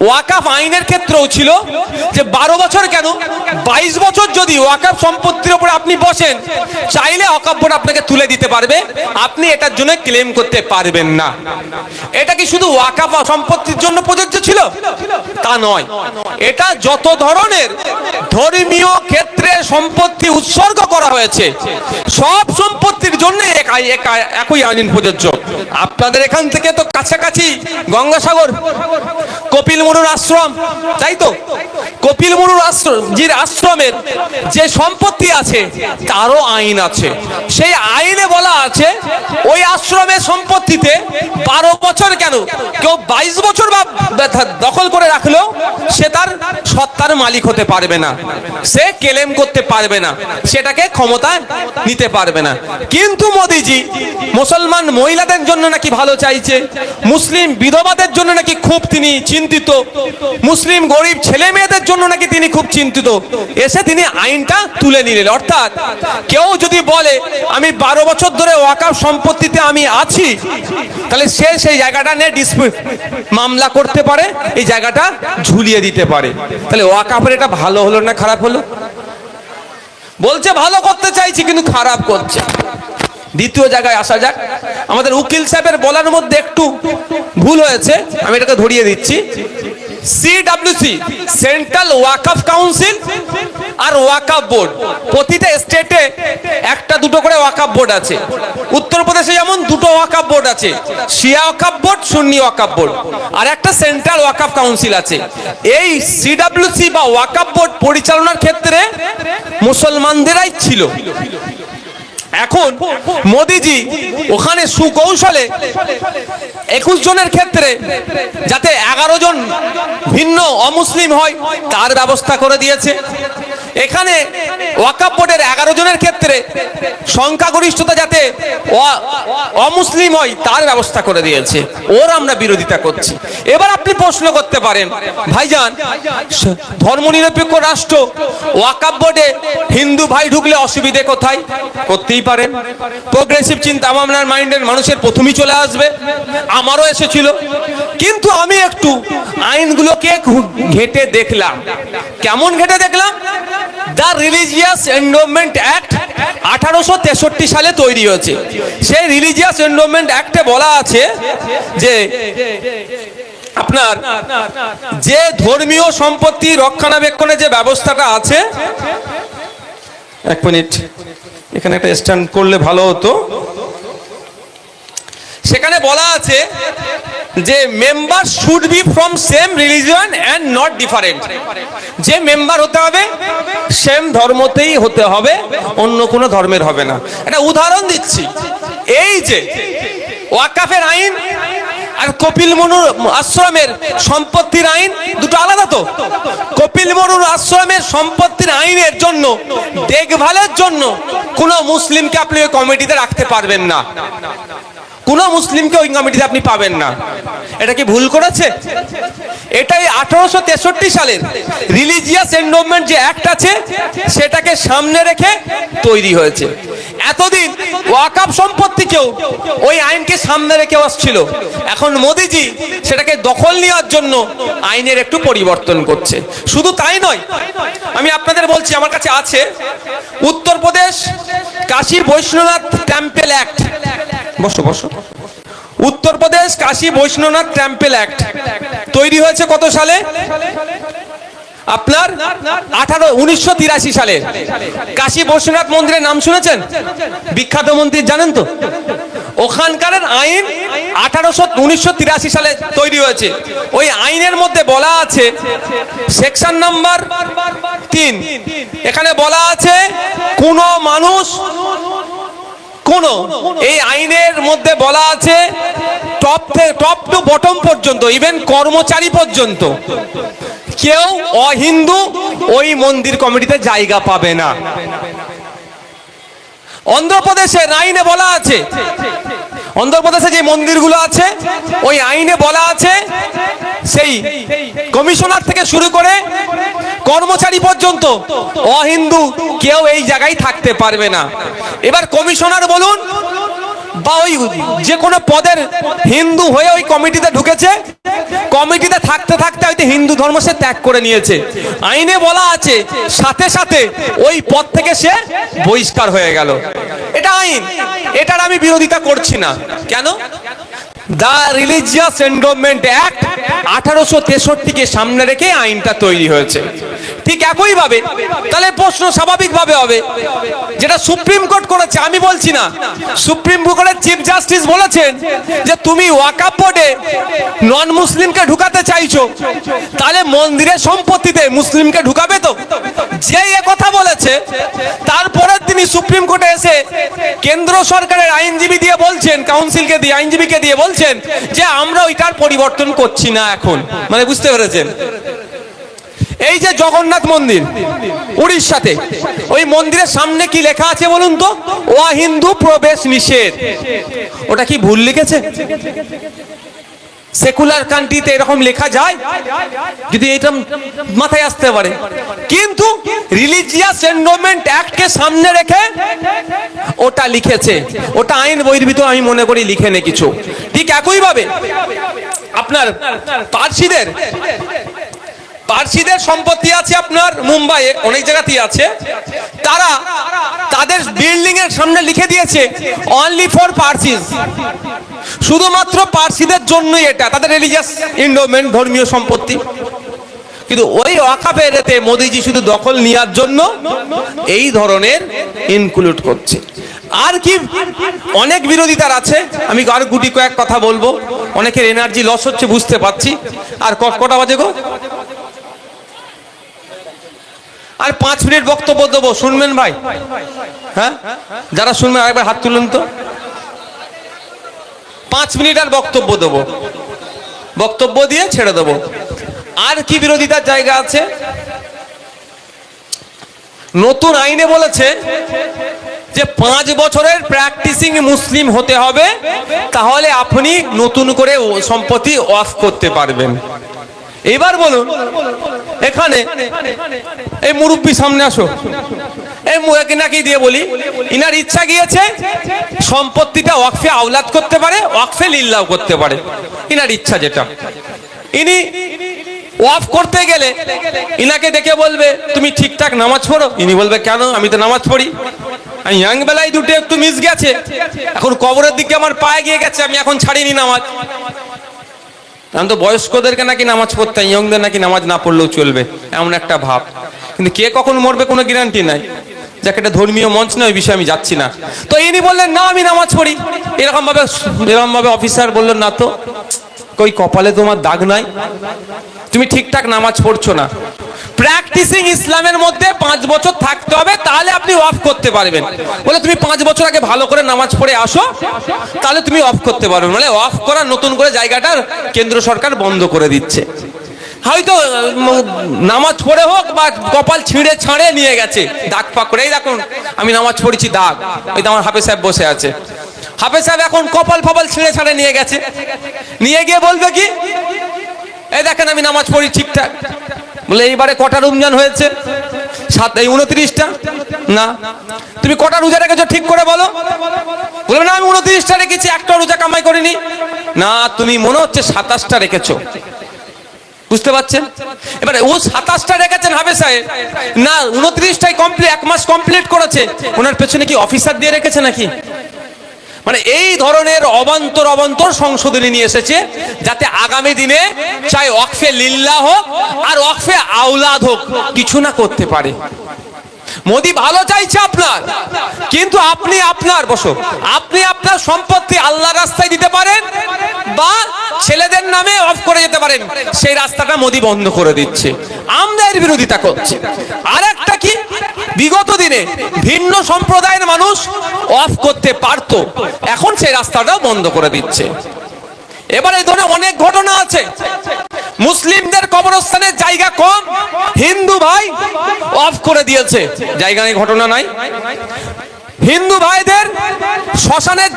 ওয়াকাফ আইনের ক্ষেত্রেও ছিল যে 12 বছর কেন, 22 বছর যদি ওয়াকাফ সম্পত্তির উপরে আপনি বসেন, চাইলে ওয়াকাফ বোর্ড আপনাকে তুলে দিতে পারবে, আপনি এটার জন্য ক্লেম করতে পারবেন না। এটা কি শুধু ওয়াকাফ সম্পত্তির জন্য প্রযোজ্য ছিল? তা নয়, এটা যত ধরনের ধর্মীয় ক্ষেত্রে সম্পত্তি উৎসর্গ করা হয়েছে সব সম্পত্তির জন্য একই আইন প্রযোজ্য। আপনাদের এখান থেকে তো কাছাকাছি গঙ্গাসাগর কপিল মুনির আশ্রম, তাই তো? কপিল মুনির আশ্রমের যে সম্পত্তি আছে তারও আইন আছে। সেই আইনে বলা আছে ওই আশ্রমের সম্পত্তিতে 12 বছর কেন, কেউ 22 বছর বা দখল করে রাখলেও সে তার সত্তার মালিক হতে পারবে না, সে ক্লেম করতে পারবে না, সেটাকে ক্ষমতায় নিতে পারবে না। কিন্তু মোদিজি মুসলমান মহিলাদের জন্য নাকি ভালো চাইছে, মুসলিম বিধবাদের জন্য নাকি খুব তিনি চিন্তিত, মুসলিম গরিব ছেলে মেয়েদের জন্য নাকি তিনি খুব চিন্তিত, এসে তিনি আইনটা তুলে নিলেন। অর্থাৎ কেউ যদি বলে আমি 12 বছর ধরে ওয়াকাফ সম্পত্তিতে আমি আছি, তাহলে সে সেই জায়গাটা নিয়ে ডিসপিউট মামলা করতে পারে, এই জায়গাটা ঝুলিয়ে দিতে পারে। তাহলে ওয়াকাফের এটা ভালো হলো না খারাপ হলো? বলছে ভালো করতে চাইছি কিন্তু খারাপ করছে। দ্বিতীয় জায়গায় আসা যাক, আমাদের উকিল সাহেবের বলার মধ্যে একটু ভুল হয়েছে, আমি এটাকে ধরিয়ে দিচ্ছি। সিডব্লিউসি সেন্ট্রাল ওয়াকাফ কাউন্সিল আর ওয়াকাফ বোর্ড, প্রতিটা স্টেটে একটা দুটো করে ওয়াকাফ বোর্ড আছে। উত্তরপ্রদেশে যেমন দুটো ওয়াকাফ বোর্ড আছে, শিয়া ওয়াকাফ বোর্ড, সুন্নি ওয়াকাফ বোর্ড, আর একটা সেন্ট্রাল ওয়াকাফ কাউন্সিল আছে। এই সিডব্লিউসি বা ওয়াকাফ বোর্ড পরিচালনার ক্ষেত্রে মুসলমানদেরাই ছিল। এখন মোদিজি ওখানে সুকৌশলে 21 জনের ক্ষেত্রে যাতে 11 জন ভিন্ন অমুসলিম হয় তার ব্যবস্থা করে দিয়েছে। এখানে ওয়াকফ বোর্ডের 11 জনের ক্ষেত্রে সংখ্যাগরিষ্ঠতা যাতে অমুসলিম হয় তার ব্যবস্থা করে দিয়েছে, ওর আমরা বিরোধিতা করছি। এবার আপনি প্রশ্ন করতে পারেন, ভাইজান ধর্মনিরপেক্ষ রাষ্ট্র ওয়াকফ বোর্ডে হিন্দু ভাই ঢুকলে অসুবিধে কোথায়? করতেই পারেন, প্রোগ্রেসিভ চিন্তা ভাবনার মাইন্ডের মানুষের প্রথমেই চলে আসবে, আমারও এসেছিল। কিন্তু আমি একটু আইনগুলোকে ঘেটে দেখলাম। কেমন ঘেটে দেখলাম? দ্য রিলিজিয়াস এন্ডোমেন্ট অ্যাক্ট 1863 সালে তৈরি হয়েছে। সেই রিলিজিয়াস এন্ডোমেন্ট অ্যাক্টে বলা আছে যে আপনার যে ধর্মীয় সম্পত্তি রক্ষণাবেক্ষণের যে ব্যবস্থাটা আছে, এক মিনিট এখানে একটা স্ট্যান্ড করলে ভালো হতো। সেখানে বলা আছে যে member should be from same religion and not different. যে মেম্বার হতে হবে সেম ধর্মতেই হতে হবে, অন্য কোনো ধর্মের হবে না। একটা উদাহরণ দিচ্ছি, এই যে ওয়াকফের আইন আর কপিল মুনির আশ্রমের সম্পত্তির আইন দুটো আলাদা তো। কপিল মুনির আশ্রমের সম্পত্তির আইনের জন্য দেখভালের জন্য কোনো মুসলিমকে আপনি ওই কমিটিতে রাখতে পারবেন না, কোন মুসলিমকে ওই কমিটিতে আপনি পাবেন না। এটা কি ভুল করেছে? এটাই 1863 সালের রিলিজিয়াস এন্ডোমেন্ট যে অ্যাক্ট আছে সেটাকে সামনে রেখে তৈরি হয়েছে। এতদিন ওয়াকফ সম্পত্তিকেও ওই আইনকে সামনে রেখে আসছিল, এখন মোদিজি সেটাকে দখল নেওয়ার জন্য আইনের একটু পরিবর্তন করছে। শুধু তাই নয়, আমি আপনাদের বলছি, আমার কাছে আছে উত্তরপ্রদেশ কাশী বৈষ্ণবনাথ টেম্পল অ্যাক্ট। বসো বসো। উত্তরপ্রদেশ কাশী বৈষ্ণবনাথ টেম্পল অ্যাক্ট তৈরি হয়েছে কত সালে? আপনার 1983 সালে। কাশী বৈষ্ণবনাথ মন্দিরের নাম শুনেছেন? বিখ্যাত মন্দির, জানেন তো? ওখানকার আইন 1983 সালে তৈরি হয়েছে। ওই আইনের মধ্যে বলা আছে সেকশন নাম্বার 3, এখানে বলা আছে কোন মানুষ এই আইনের মধ্যে বলা আছে টপ টু বটম পর্যন্ত, ইভেন কর্মচারী পর্যন্ত কেউ অহিন্দু ওই মন্দির কমিটিতে জায়গা পাবে না। অন্ধ্রপ্রদেশের আইনে বলা আছে, অন্ধ্রপ্রদেশে যে মন্দিরগুলো আছে ওই আইনে বলা আছে সেই কমিশনার থেকে শুরু করে কর্মচারী পর্যন্ত অহিন্দু কেউ এই জায়গায় থাকতে পারবে না। এবার কমিশনার বলুন বা ওই যে কোনো পদের হিন্দু হয়ে ওই কমিটিতে ঢুকেছে, কমিটিতে থাকতে থাকতে হয়তো হিন্দু ধর্ম সে ত্যাগ করে নিয়েছে, আইনে বলা আছে সাথে সাথে ওই পদ থেকে সে বহিষ্কার হয়ে গেল। এটা আইন, এটার আমি বিরোধিতা করছি না। কেন? দ্য রিলিজিয়াস এন্ডোমেন্ট অ্যাক্ট 1863-কে সামনে রেখে আইনটা তৈরি হয়েছে। ঠিক একই ভাবে তাহলে প্রশ্ন স্বাভাবিকভাবে হবে, যেটা সুপ্রিম কোর্ট করেছে, আমি বলছি না, সুপ্রিম কোর্টের চিফ জাস্টিস বলেছেন যে তুমি ওয়াকফ বোর্ডে নন মুসলিমকে ঢুকাতে চাইছো, তাহলে মন্দিরের সম্পত্তিতে মুসলিমকে ঢুকাবে তো? যে এ কথা বলেছে তারপরের দিনই সুপ্রিম কোর্টে এসে কেন্দ্র সরকারের আইনজীবী দিয়ে বলছেন, কাউন্সিলকে দিয়ে, আইনজীবীকে দিয়ে বলছেন যে আমরা ওইটার পরিবর্তন করছি না এখন। মানে বুঝতে পেরেছেন? এই যে জগন্নাথ মন্দির উড়িষ্যাতে, ওই মন্দিরের সামনে কি লেখা আছে বলুন তো? অহিন্দু প্রবেশ নিষেধ। ওটা কি ভুল লিখেছে? সেকুলার কান্ট্রিতে এরকম লেখা যায়? যদি এটা মাথায় আসতে পারে। কিন্তু রিলিজিয়াস এন্ডোমেন্ট অ্যাক্টকে সামনে রেখে ওটা লিখেছে, ওটা আইন বহির্ভূত আমি মনে করি লিখে নে কিছু। ঠিক একই ভাবে আপনার পার্সিদের সম্পত্তি আছে আপনার মুম্বাইয়ে, অনেক জায়গাতেই আছে। তারা তাদের বিল্ডিং এর সামনে লিখে দিয়েছে অনলি ফর পার্সিস, শুধুমাত্র পার্সিদের জন্যই এটা, তাদের রিলিজিয়াস এন্ডোমেন্ট, ধর্মীয় সম্পত্তি। কিন্তু ওই ওয়াকফের এতে মোদিজি শুধু দখল নেওয়ার জন্য এই ধরনের ইনক্লুড করছে। আর কি অনেক বিরোধিতার আছে, আমি আর গুটি কয়েক কথা বলবো। অনেকের এনার্জি লস হচ্ছে বুঝতে পারছি। আর কটা বাজে গো? আর 5 মিনিট বক্তব্য দেবো, শুনবেন ভাই? হ্যাঁ, যারা শুনবেন আরেকবার হাত তুলুন তো। 5 মিনিট আর বক্তব্য দেবো, বক্তব্য দিয়ে ছেড়ে দেবো। আর কি বিরোধিতার জায়গা আছে? নতুন আইনে বলেছে যে 5 বছরের প্র্যাকটিসিং মুসলিম হতে হবে, তাহলে আপনি নতুন করে সম্পত্তি ওয়াকফ করতে পারবেন। এবার বলুন, এখানে এই মুরব্বী সামনে আসো, এই নাকি দিয়ে বলি, ইনার ইচ্ছা গিয়েছে সম্পত্তিটা ওয়াকফে আওলাদ করতে পারে, ওয়াকফে লিল্লাহ করতে পারে, ইনার ইচ্ছা যেটা। ইনি ওয়াকফ করতে গেলে ইনাকে দেখে বলবে তুমি ঠিকঠাক নামাজ পড়ো, ইনি বলবে কেন, আমি তো নামাজ পড়ি, আমি ইয়াং বেলায় দুটো একটু মিস গেছে, এখন কবরের দিকে আমার পায়ে গিয়ে গেছে, আমি এখন ছাড়িনি নামাজ। আমি তো বয়স্কদেরকে নাকি নামাজ পড়তে, ইয়ংদের নাকি নামাজ না পড়লেও চলবে, এমন একটা ভাব। কিন্তু কে কখন মরবে কোনো গ্যারান্টি নাই। যাকে একটা ধর্মীয় মঞ্চ না, ওই বিষয়ে আমি যাচ্ছি না। তো ইনি বললেন না আমি নামাজ পড়ি, এরকম ভাবে অফিসার বললেন না তো, কই কপালে তোমার দাগ নাই, তুমি ঠিকঠাক নামাজ পড়ছো না। প্র্যাকটিসিং ইসলামের মধ্যে 5 বছর থাকতে হবে, তাহলে আপনি ওয়াকফ করতে পারবেন। বলে তুমি 5 বছর আগে ভালো করে নামাজ পড়ে আসো, তাহলে তুমি ওয়াকফ করতে পারবে। মানে ওয়াকফ করা নতুন করে জায়গাটা কেন্দ্র সরকার বন্ধ করে দিচ্ছে। হয়তো নামাজ পড়ে হোক বা কপাল ছিঁড়ে ছাড়ে নিয়ে গেছে দাগ পাক করে, এই দেখুন আমি নামাজ পড়েছি দাগ, ওই তো আমার হাফেজ সাহেব বসে আছে, হাফেজ সাহেব এখন কপাল ফপাল ছিঁড়ে ছাড়ে নিয়ে গেছে, নিয়ে গিয়ে বলবে কি এই দেখেন আমি নামাজ পড়ি ঠিকঠাক। বলে এইবারে কটা রমজান হয়েছে? 29টা। না, তুমি কটা রোজা রেখেছো ঠিক করে বলো। বলবে না আমি 29টা রেখেছি, একটা রোজা কামাই করিনি। না, তুমি মনে হচ্ছে 27টা রেখেছো। বুঝতে পারছেন? এবারে ও 27টা রেখেছেন হাফেজ সাহেব, না 29টাই কমপ্লিট, 1 মাস কমপ্লিট করেছে, ওনার পেছনে কি অফিসার দিয়ে রেখেছে নাকি? মানে এই ধরনের অবান্তর সংশোধনী নিয়ে এসেছে, যাতে আগামী দিনে চাই ওয়াকফে লিল্লাহ হোক আর ওয়াকফে আওলাদ হোক, কিছু না করতে পারে। মোদি ভালো চাইছে আপনার, কিন্তু আপনি আপনার সম্পত্তি আল্লাহর রাস্তায় দিতে পারেন বা ছেলেদের নামে অফ করে যেতে পারেন, সেই রাস্তাটা মোদি বন্ধ করে দিচ্ছে। আমরা এর বিরোধিতা করছি। আর একটা কি, বিগত দিনে ভিন্ন সম্প্রদায়ের মানুষ অফ করতে পারত, এখন সেই রাস্তাটাও বন্ধ করে দিচ্ছে। এবার এই ধরনের অনেক ঘটনা আছে। মুসলিমদের কবরস্থানের জায়গা কম, হিন্দু ভাই অফ করে দিয়েছে, জায়গা নেই, ঘটনা নাই। হিন্দু ভাইদের শ্মশানের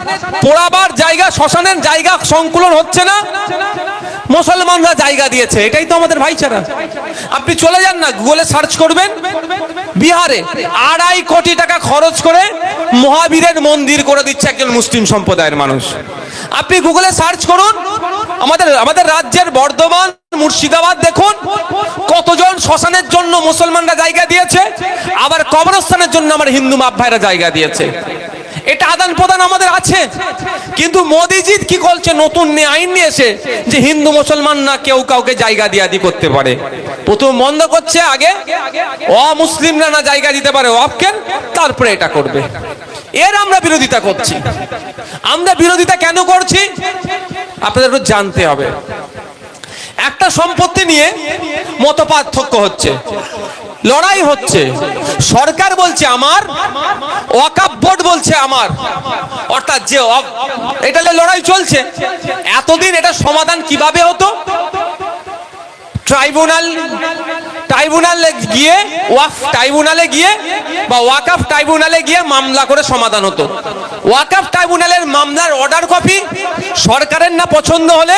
পোড়াবার জায়গা, শ্মশানের জায়গা সংকুলন হচ্ছে না, মুসলমানরা জায়গা দিয়েছে। এটাই তো আমাদের ভাইচারা। আপনি চলে যান না, গুগলে সার্চ করবেন, বিহারে 2.5 কোটি টাকা খরচ করে মহাবীরের মন্দির করে দিচ্ছে একজন মুসলিম সম্প্রদায়ের মানুষ। আপনি গুগলে সার্চ করুন, আমাদের রাজ্যের বর্ধমান, মুর্শিদাবাদ দেখুন কতজন শ্মশানের জন্য মুসলমানরা জায়গা দিয়েছে, আবার কবরস্থানের জন্য আমার হিন্দু বাপ ভাইরা জায়গা দিয়েছে। এটা আদান প্রদান আমাদের আছে। কিন্তু মোদিজি কি করছে, নতুন আইন নিয়ে এসে যে হিন্দু মুসলমান না কেউ কাউকে জায়গা দিয়াদি করতে পারে, প্রথম বন্ধ করছে, আগে অমুসলিমরা না জায়গা দিতে পারে ওয়াকফ, তারপরে এটা করবে। এর আমরা বিরোধিতা করছি। আমরা বিরোধিতা কেন করছি আপনাদের জানতে হবে। একটা সম্পত্তি নিয়ে মতপার্থক্য হচ্ছে, লড়াই হচ্ছে। সরকার বলছে আমার, ওয়াকফ বোর্ড বলছে আমার, অর্থাৎ যে এটা লড়াই চলছে। এতদিন এটা সমাধান কিভাবে হতো? ট্রাইব্যুনালে গিয়ে, ওয়াকফ ট্রাইব্যুনালে গিয়ে বা ওয়াকফ ট্রাইব্যুনালে গিয়ে মামলা করে সমাধান হতো। ওয়াকফ ট্রাইব্যুনালের মামলার অর্ডার কপি সরকারের না পছন্দ হলে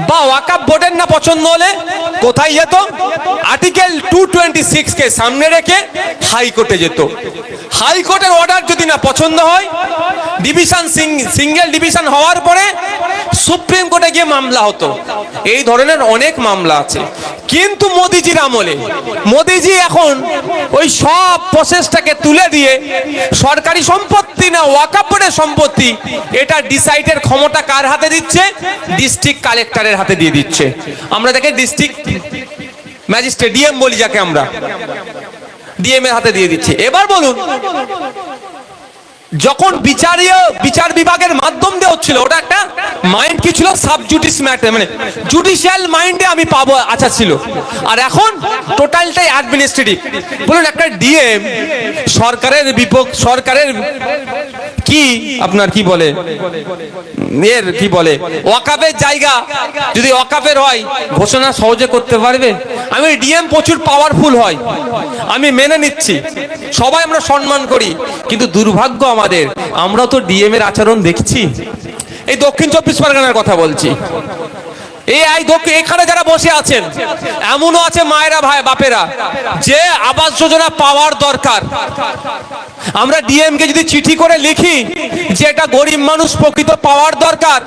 বা ওয়াকফ বোর্ডের না পছন্দ হলে কোথায় যেত? আর্টিকেল 226 কে সামনে রেখে হাইকোর্টে যেত। হাইকোর্টের অর্ডার যদি না পছন্দ হয়, ডিভিশন সিঙ্গেল ডিভিশন হওয়ার পরে সুপ্রিম কোর্টে গিয়ে মামলা হতো। এই ধরনের অনেক মামলা আছে। কিন্তু মোদিজির আমলে মোদিজি এখন ওই সব প্রসেসটাকে তুলে দিয়ে সরকারি সম্পত্তি না ওয়াকফ বোর্ডের সম্পত্তি, এটা ডিসাইডের ক্ষমতা কার হাতে দিচ্ছে? ডিস্ট্রিক্ট কালেক্টরের হাতে দিয়ে দিচ্ছে। আমরা দেখে ডিস্ট্রিক্ট ম্যাজিস্ট্রেট, ডিএম বলি যাকে আমরা, ডিএম এর হাতে দিয়ে দিচ্ছে। এবার বলুন, যখন বিচার বিভাগের মাধ্যম দিয়ে হচ্ছিল, ওটা একটা মাইন্ড কি ছিল? সাবজুডিস ম্যাটার, মানে জুডিশিয়াল মাইন্ডে আমি পাবো, আচ্ছা ছিল। আর এখন টোটালটাই অ্যাডমিনিস্ট্রেটিভ। বলুন, একটা ডিএম সরকারের কি আপনার কি বলে এর কি বলে ওয়াকাফের জায়গা যদি ওয়াকাফের হয় ঘোষণা সহজে করতে পারবে? আমি ডিএম প্রচুর পাওয়ারফুল হয়, আমি মেনে নিচ্ছি, সবাই আমরা সম্মান করি, কিন্তু দুর্ভাগ্য আমাদের, আমরা তো ডিএম এর আচরণ দেখছি। এই দক্ষিণ 24 পরগনার কথা বলছি। এখানে যারা বসে আছেন এমনও আছে মায়েরা ভাই বাপেরা যে আবাস যোজনা পাওয়ার দরকার। আমরা ডিএম কে যদি চিঠি করে লিখি যে এটা গরিব মানুষ প্রকৃত পাওয়ার দরকার,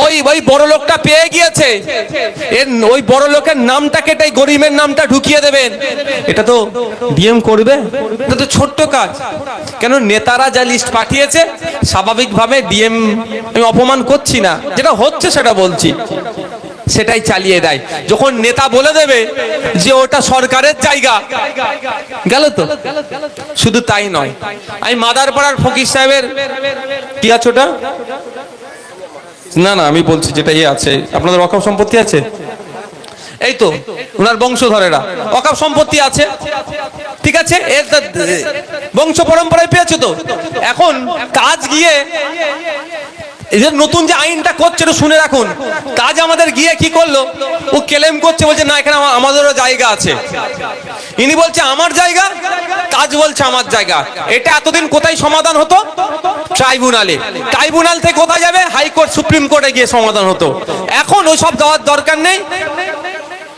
ওই বড় লোকটা পেয়ে গিয়েছে, ওই বড় লোকের নামটা কেটে গরিবের নামটা ঢুকিয়ে দেবেন, এটা তো ডিএম করবে? এটা তো ছোট্ট কাজ। কেন নেতারা যা লিস্ট পাঠিয়েছে স্বাভাবিকভাবে ডিএম, আমি অপমান করছি না, যেটা হচ্ছে সেটা বলছি, সেটাই চালিয়ে দেয়। যখন নেতা বলে দেবে যে ওটা সরকারের জায়গা, গেল তো। শুধু তাই নয়, আমি মাদারপাড়ার ফকির সাহেবের কি আছে ওটা, না না আমি বলছি যেটা আছে, আপনাদের ওয়াকফ সম্পত্তি আছে, এই তো ওনার বংশধরেরা ওয়াকফ সম্পত্তি আছে, ঠিক আছে, এর বংশ পরম্পরায় পেয়েছে তো। এখন কাজ গিয়ে এদের নতুন যে আইনটা করছে শুনে রাখুন, কাজ আমাদের গিয়ে কি করলো, ও ক্লেম করছে, বলছে না এখানে আমাদেরও জায়গা আছে, ইনি বলছে আমার জায়গা, কাজ বলছে আমার জায়গা। এটা এতদিন কোথায় সমাধান হতো? ট্রাইব্যুনালে। ট্রাইব্যুনাল থেকে কোথায় যাবে? হাইকোর্ট, সুপ্রিম কোর্টে গিয়ে সমাধান হতো। এখন ওই সব দেওয়ার দরকার নেই।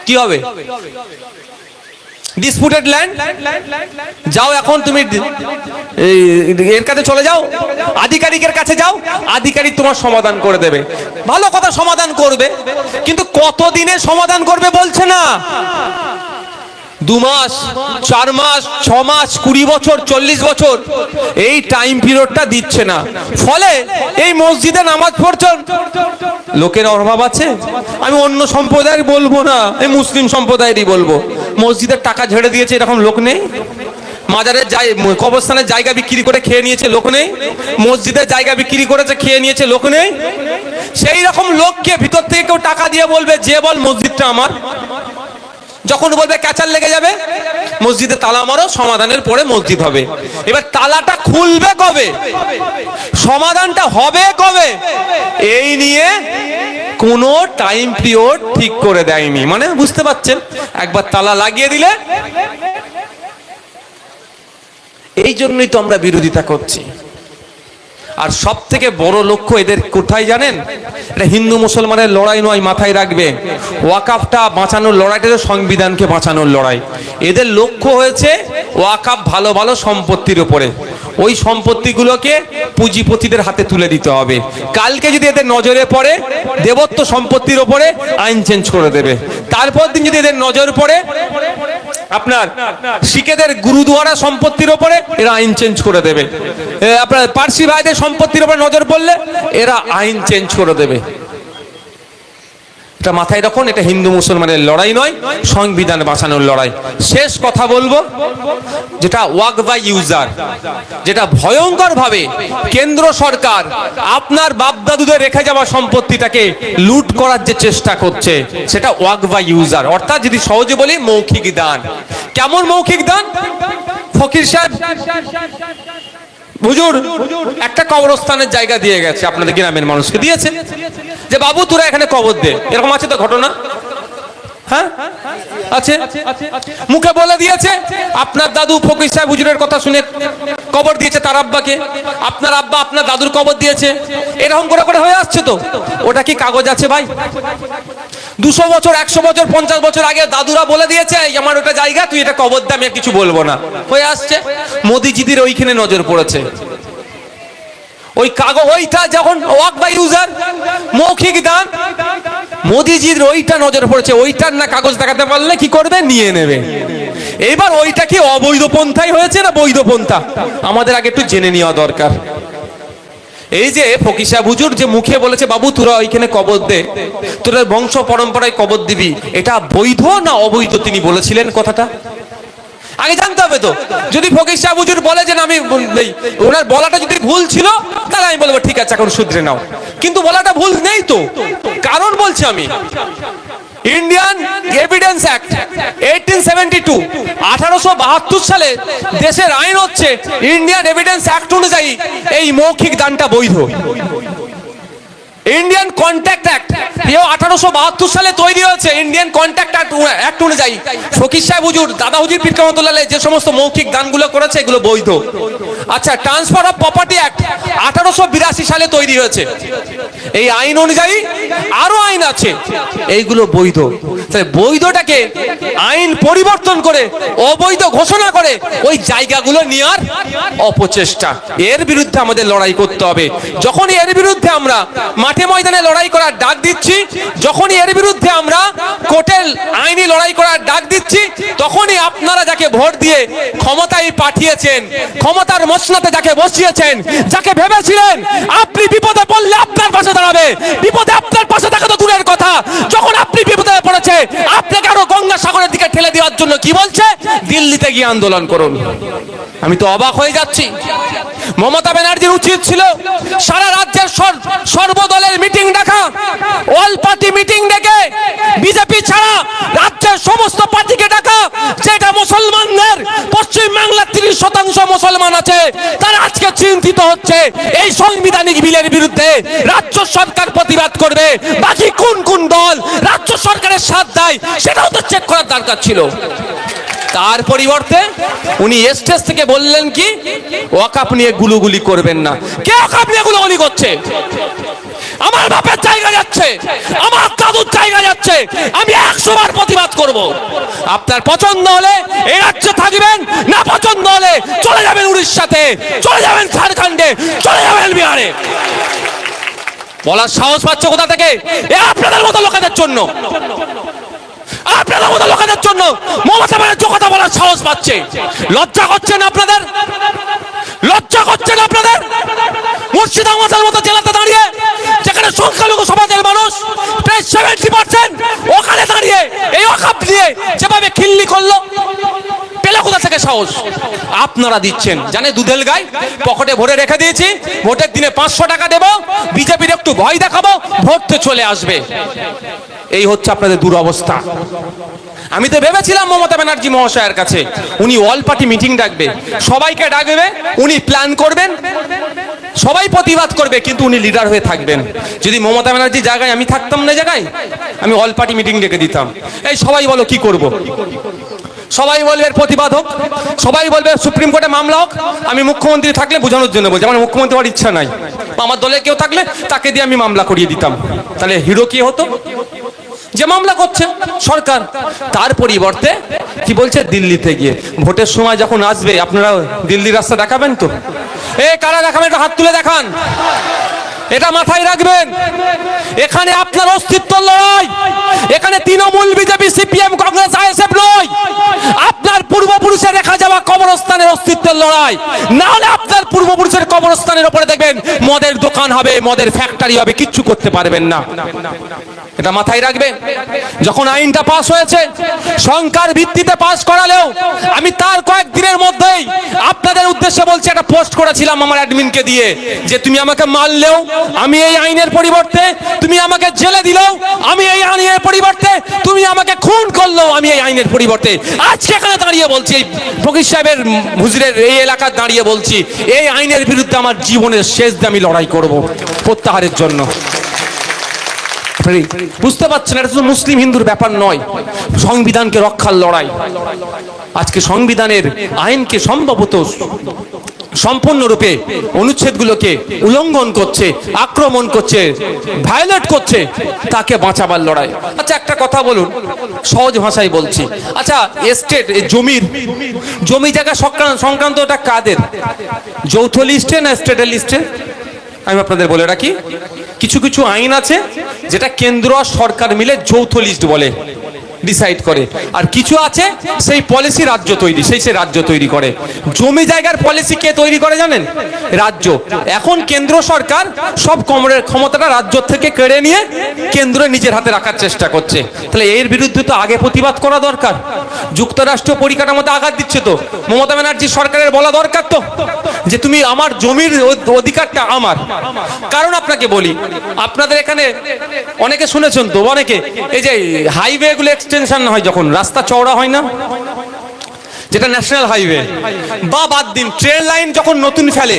কি হবে? ডিসপুটেড ল্যান্ড, যাও এখন তুমি এর কাছে চলে যাও, আধিকারিকের কাছে যাও, আধিকারিক তোমার সমাধান করে দেবে। ভালো কথা, সমাধান করবে, কিন্তু কতদিনে সমাধান করবে বলছে না। 2 মাস, 4 মাস, 6 মাস, 20 বছর, 40 বছর, এই টাইম পিরিয়ডটা দিচ্ছে না। ফলে এই মসজিদে নামাজ পড়ছেন লোকের অভাব আছে। আমি অন্য সম্প্রদায়ের বলবো না, এই মুসলিম সম্প্রদায়েরই বলবো, মসজিদের টাকা ঝেড়ে দিয়েছে এরকম লোক নেই? মাজারের কবরস্থানের জায়গা বিক্রি করে খেয়ে নিয়েছে লোক নেই? মসজিদের জায়গা বিক্রি করেছে খেয়ে নিয়েছে লোক নেই? সেই রকম লোককে ভিতর থেকে কেউ টাকা দিয়ে বলবে যে বল মসজিদটা আমার, যখন বলবে ক্যাচার লেগে যাবে, মসজিদে তালা মারো, সমাধানের পরে মসজিদ হবে। এবার তালাটা খুলবে কবে, সমাধানটা হবে কবে, এই নিয়ে কোনো টাইম পিরিয়ড ঠিক করে দেয়নি। মানে বুঝতে পারছেন, একবার তালা লাগিয়ে দিলে, এই জন্যই তো আমরা বিরোধিতা করছি। আর সব থেকে বড় লক্ষ্য এদের কোথায় জানেন? এটা হিন্দু মুসলমানের লড়াই নয়, মাথায় রাখবেন। ওয়াকাফটা বাঁচানোর লড়াইটা সংবিধানকে বাঁচানোর লড়াই। এদের লক্ষ্য হয়েছে ওয়াকাফ ভালো ভালো সম্পত্তির উপরে, ওই সম্পত্তিগুলোকে পুঁজিপতিদের হাতে তুলে দিতে হবে। কালকে যদি এদের নজরে পড়ে দেবত্ব সম্পত্তির উপরে, আইন চেঞ্জ করে দেবে। তারপর দিন যদি এদের নজর পড়ে আপনার শিখেদের গুরুদুয়ারা সম্পত্তির উপরে, এরা আইন চেঞ্জ করে দেবে। আপনার পার্সি ভাইদের সম্পত্তির উপরে নজর পড়লে এরা আইন চেঞ্জ করে দেবে। এটা মাথায় রাখুন, এটা হিন্দু মুসলমানের লড়াই নয়, সংবিধান বাঁচানোর লড়াই। শেষ কথা বলবো, যেটা ওয়াকফ বাই ইউজার, যেটা ভয়ঙ্কর ভাবে কেন্দ্র সরকার আপনার বাপ দাদুদের রেখে যাওয়া সম্পত্তিটাকে লুট করার যে চেষ্টা করছে, সেটা ওয়াকফ বাই ইউজার, অর্থাৎ যদি সহজে বলি মৌখিক দান। কেমন মৌখিক দান? ফকির সাহেব হুজুর একটা কবরস্থানের জায়গা দিয়ে গেছে, আপনাদের গ্রামের মানুষকে দিয়েছে, যে বাবু তোরা এখানে কবর দে, এরকম আছে তো ঘটনা? হ্যাঁ আছে, মুখে বলে দিয়েছে। আপনার দাদু ফকির সাহেব হুজুরের কথা শুনে কবর দিয়েছে তার আব্বাকে, আপনার আব্বা আপনার দাদুর কবর দিয়েছে, এরকম করে করে হয়ে আসছে। তো ওটা কি কাগজ আছে ভাই? 200 বছর, 100 বছর, 50 বছর আগে দাদুরা বলে দিয়েছে আমার ওটা জায়গা, তুই এটা কবর দে, আমি আর কিছু বলবো না, হয়ে আসছে। মোদিজিদের ওইখানে নজর পড়েছে, ওই কাগজ, ওইটা যখন ওয়াকফ বাই ইউজার মৌখিক দান, মোদিজির ওইটা নজর পড়েছে, ওইটার না কাগজ দেখাতে পারলে কি করবে, নিয়ে নেবে। এবার ওইটা কি অবৈধ পন্থাই হয়েছে না বৈধ পন্থা, আমাদের আগে একটু জেনে নেওয়া দরকার। এই যে ফকির সাহেব হুজুর যে মুখে বলেছে বাবু তোরা ওইখানে কবর দে, তোরা বংশ পরম্পরায় কবর দিবি, এটা বৈধ না অবৈধ তিনি বলেছিলেন কথাটা আগে জানতে হবে। তো যদি ফকির সাহেব হুজুর বলে যে আমি ওনার বলাটা যদি ভুল ছিল, তাহলে আমি বলবো ঠিক আছে এখন শুধরে নাও, কিন্তু বলাটা ভুল নেই তো, কারণ বলছি আমি ইন্ডিয়ান এভিডেন্স অ্যাক্ট 1872, 1872 সালে দেশের আইন হচ্ছে ইন্ডিয়ান এভিডেন্স অ্যাক্ট অনুযায়ী এই মৌখিক দানটা বৈধ। ইন্ডিয়ান কন্ট্যাক্ট অ্যাক্ট 1872 সালে তৈরি হয়েছে। ইন্ডিয়ান কন্ট্যাক্ট অ্যাক্ট অনুযায়ী ফকির সাহেব হুজুর, দাদা হুজুর, পীর কামাতুল্লাহ যে সমস্ত মৌখিক দানগুলো করেছে এগুলো বৈধ। আচ্ছা, ট্রান্সফার অফ প্রপার্টি অ্যাক্ট 1882 সালে তৈরি হয়েছে। এই আইন অনুযায়ী আরো আইন আছে, এইগুলো বৈধ। তাহলে বৈধটাকে আইন পরিবর্তন করে অবৈধ ঘোষণা করে ওই জায়গাগুলো নেওয়ার অপচেষ্টা, এর বিরুদ্ধে আমাদের লড়াই করতে হবে। যখনই এর বিরুদ্ধে আমরা মাঠে ময়দানে লড়াই করার ডাক দিচ্ছি, যখনই এর বিরুদ্ধে আমরা কোর্টের আইনি লড়াই করার ডাক দিচ্ছি, তখনই আপনারা যাকে ভোট দিয়ে ক্ষমতায় পাঠিয়েছেন, ক্ষমতার মসনদে যাকে বসিয়েছেন, যাকে ভেবেছিলেন আপনি বিপদে পড়লে আপনার পাশে দাঁড়াবে, বিপদে আপনার পাশে থাকা তো দূরের কথা, যখন আপনি বিপদে পড়েছে আপনাকে আরো গঙ্গা সাগরের দিকে ঠেলে দেওয়ার জন্য কি বলছে, দিল্লিতে গিয়ে আন্দোলন করুন। আমি তো অবাক হয়ে যাচ্ছি। মমতা ব্যানার্জির উচিত ছিল সারা রাজ্যের সর্বদলের মিটিং ডাকা, অল পার্টি মিটিং ডেকে বিজেপি ছাড়া রাজ্যের সমস্ত পার্টিকে ডাকা, যেটা মুসলমানদের পশ্চিম বাংলার 30% মুসলমান আছে, তারা আজকে চিন্তিত হচ্ছে এই সাংবিধানিক বিলের বিরুদ্ধে। রাজ্য সরকার প্রতিবাদ করবে, বাকি কোন কোন দল রাজ্য সরকারের সাথ দেয় সেটাও তো চেক করার দরকার ছিল। তার পরিবর্তে উনি স্টেজ থেকে বললেন কি, ওয়াকফ নিয়ে গুলুগুলি করবেন না। কে ওয়াকফ নিয়ে গুলুগুলি করছে? আমার বাপের জায়গা যাচ্ছে, আমার দাদুর জায়গা যাচ্ছে, আমি 100 বার প্রতিবাদ করব। আপনার পছন্দ হলে এই রাজ্যে থাকবেন, না পছন্দ হলে চলে যাবেন উড়িষ্যাতে, চলে যাবেন ঝাড়খণ্ডে, চলে যাবেন বিহারে। বলার সাহস পাচ্ছে কোথা থেকে? আপনাদের মতো লোকেদের জন্য, আপনাদের মতো লোকেদের জন্য মমতা ব্যানার্জি কথা বলার সাহস পাচ্ছে। লজ্জা করছেন আপনাদের? লজ্জা করছেন আপনাদের? মুর্শিদাবাদের মতো জেলাতে দাঁড়িয়ে, যেখানে সংখ্যালঘু সমাজের মানুষ প্রায় 70%, ওখানে দাঁড়িয়ে এই ওয়াকফ নিয়ে যেভাবে খিল্লি করলো, পেলে কোথা থেকে সাহস? আপনারা দিচ্ছেন, জানে দুধেল গাই পকেটে ভরে রেখে দিয়েছি, ভোটের দিনে 500 টাকা দেবো, বিজেপির একটু ভয় দেখাবো, ভোট তো চলে আসবে। এই হচ্ছে আপনাদের দুরবস্থা। আমি তো ভেবেছিলাম মমতা ব্যানার্জি মহাশয়ের কাছে উনি অল পার্টি মিটিং ডাকবে, সবাইকে ডাকবে, উনি প্ল্যান করবেন, সবাই প্রতিবাদ করবে, কিন্তু উনি লিডার হয়ে থাকবেন। যদি মমতা ব্যানার্জি জায়গায় আমি থাকতাম না, জায়গায় আমি অল পার্টি মিটিং ডেকে দিতাম। এই সবাই বলো কি করব, সবাই বলবে প্রতিবাদ হোক, সবাই বলবে সুপ্রিম কোর্টে মামলা হোক। আমি মুখ্যমন্ত্রী থাকলে বোঝানোর জন্য বলছি, আমার মুখ্যমন্ত্রী হওয়ার ইচ্ছা নাই, আমার দলে কেউ থাকলে তাকে দিয়ে আমি মামলা করিয়ে দিতাম। তাহলে হিরো কি হতো? যে মামলা করছে সরকার। তার পরিবর্তে কি বলছে, দিল্লিতে গিয়ে ভোটের সময় যখন আসবে আপনারা দিল্লির রাস্তা দেখাবেন তো? কারা দেখাবেন? একটু হাত তুলে দেখান। এটা মাথায় রাখবেন, এখানে আপনার অস্তিত্ব লড়াই, এখানে Trinamool, BJP, CPM, Congress, ISF নয়, আপনার পূর্বপুরুষের রেখা যাওয়া কবরস্থানের অস্তিত্বের লড়াই। না হলে আপনার পূর্বপুরুষের কবরস্থানের উপরে দেখবেন মদের দোকান হবে, মদের ফ্যাক্টরি হবে, কিচ্ছু করতে পারবেন না। এটা মাথায় রাখবেন। যখন আইনটা পাস হয়েছে, সংখ্যার ভিত্তিতে পাস করালেও আমি তার কয়েকদিনের মধ্যেই আপনাদের উদ্দেশ্যে বলছি, একটা পোস্ট করেছিলাম আমার অ্যাডমিনকে দিয়ে, যে তুমি আমাকে মারলেও আমি এই আইনের পরিবর্তে, তুমি আমাকে জেলে দিলেও আমি এই আইনের পরিবর্তে, তুমি আমাকে খুন করলেও আমি এই আইনের পরিবর্তে। আজকে এখানে দাঁড়িয়ে বলছি, ফকির সাহেবের হুজুরের এই এলাকায় দাঁড়িয়ে বলছি, এই আইনের বিরুদ্ধে আমার জীবনের শেষ দিয়ে আমি লড়াই করব প্রত্যাহারের জন্য। বুঝতে পারছেন, এটা শুধু মুসলিম হিন্দুর ব্যাপার নয়, সংবিধানকে রক্ষার লড়াই। আজকে সংবিধানের আইনকে সম্ভবত সম্পূর্ণরূপে অনুচ্ছেদগুলোকে উল্লঙ্ঘন করছে, আক্রমণ করছে, ভায়োলেট করছে, তাকে বাঁচাবার লড়াই। আচ্ছা একটা কথা বলুন, সহজ ভাষায় বলছি, আচ্ছা এস্টেট, জমি জায়গা সংক্রান্ত ওটা কাদের? যৌথ লিস্টে না স্টেটের লিস্টে? আমি আপনাদের বলে রাখি, কিছু কিছু আইন আছে যেটা কেন্দ্র আর সরকার মিলে যৌথ লিস্ট বলে, ডিসাইড করে, আর কিছু আছে সেই পলিসি রাজ্য তৈরি, সেই রাজ্য তৈরি করে। জমি জায়গার পলিসি কে তৈরি করে জানেন? রাজ্য। এখন কেন্দ্র সরকার সব ক্ষমতাটা রাজ্য থেকে কেড়ে নিয়ে কেন্দ্র নিজের হাতে রাখার চেষ্টা করছে। তাহলে এর বিরুদ্ধে তো আগে প্রতিবাদ করা দরকার। যুক্তরাষ্ট্র পরিকাঠামোতে আঘাত দিচ্ছে তো মমতা ব্যানার্জি সরকারের বলা দরকার তো যে তুমি আমার জমির অধিকারটা আমার। কারণ আপনাকে বলি, আপনাদের এখানে অনেকে শুনেছেন তো, অনেকে এই যে হাইওয়ে গুলো এক্সটেনশন হয়, যখন রাস্তা চওড়া হয় না, যেটা ন্যাশনাল হাইওয়ে, বা বাদ দিন ট্রেন লাইন যখন নতুন ফেলে,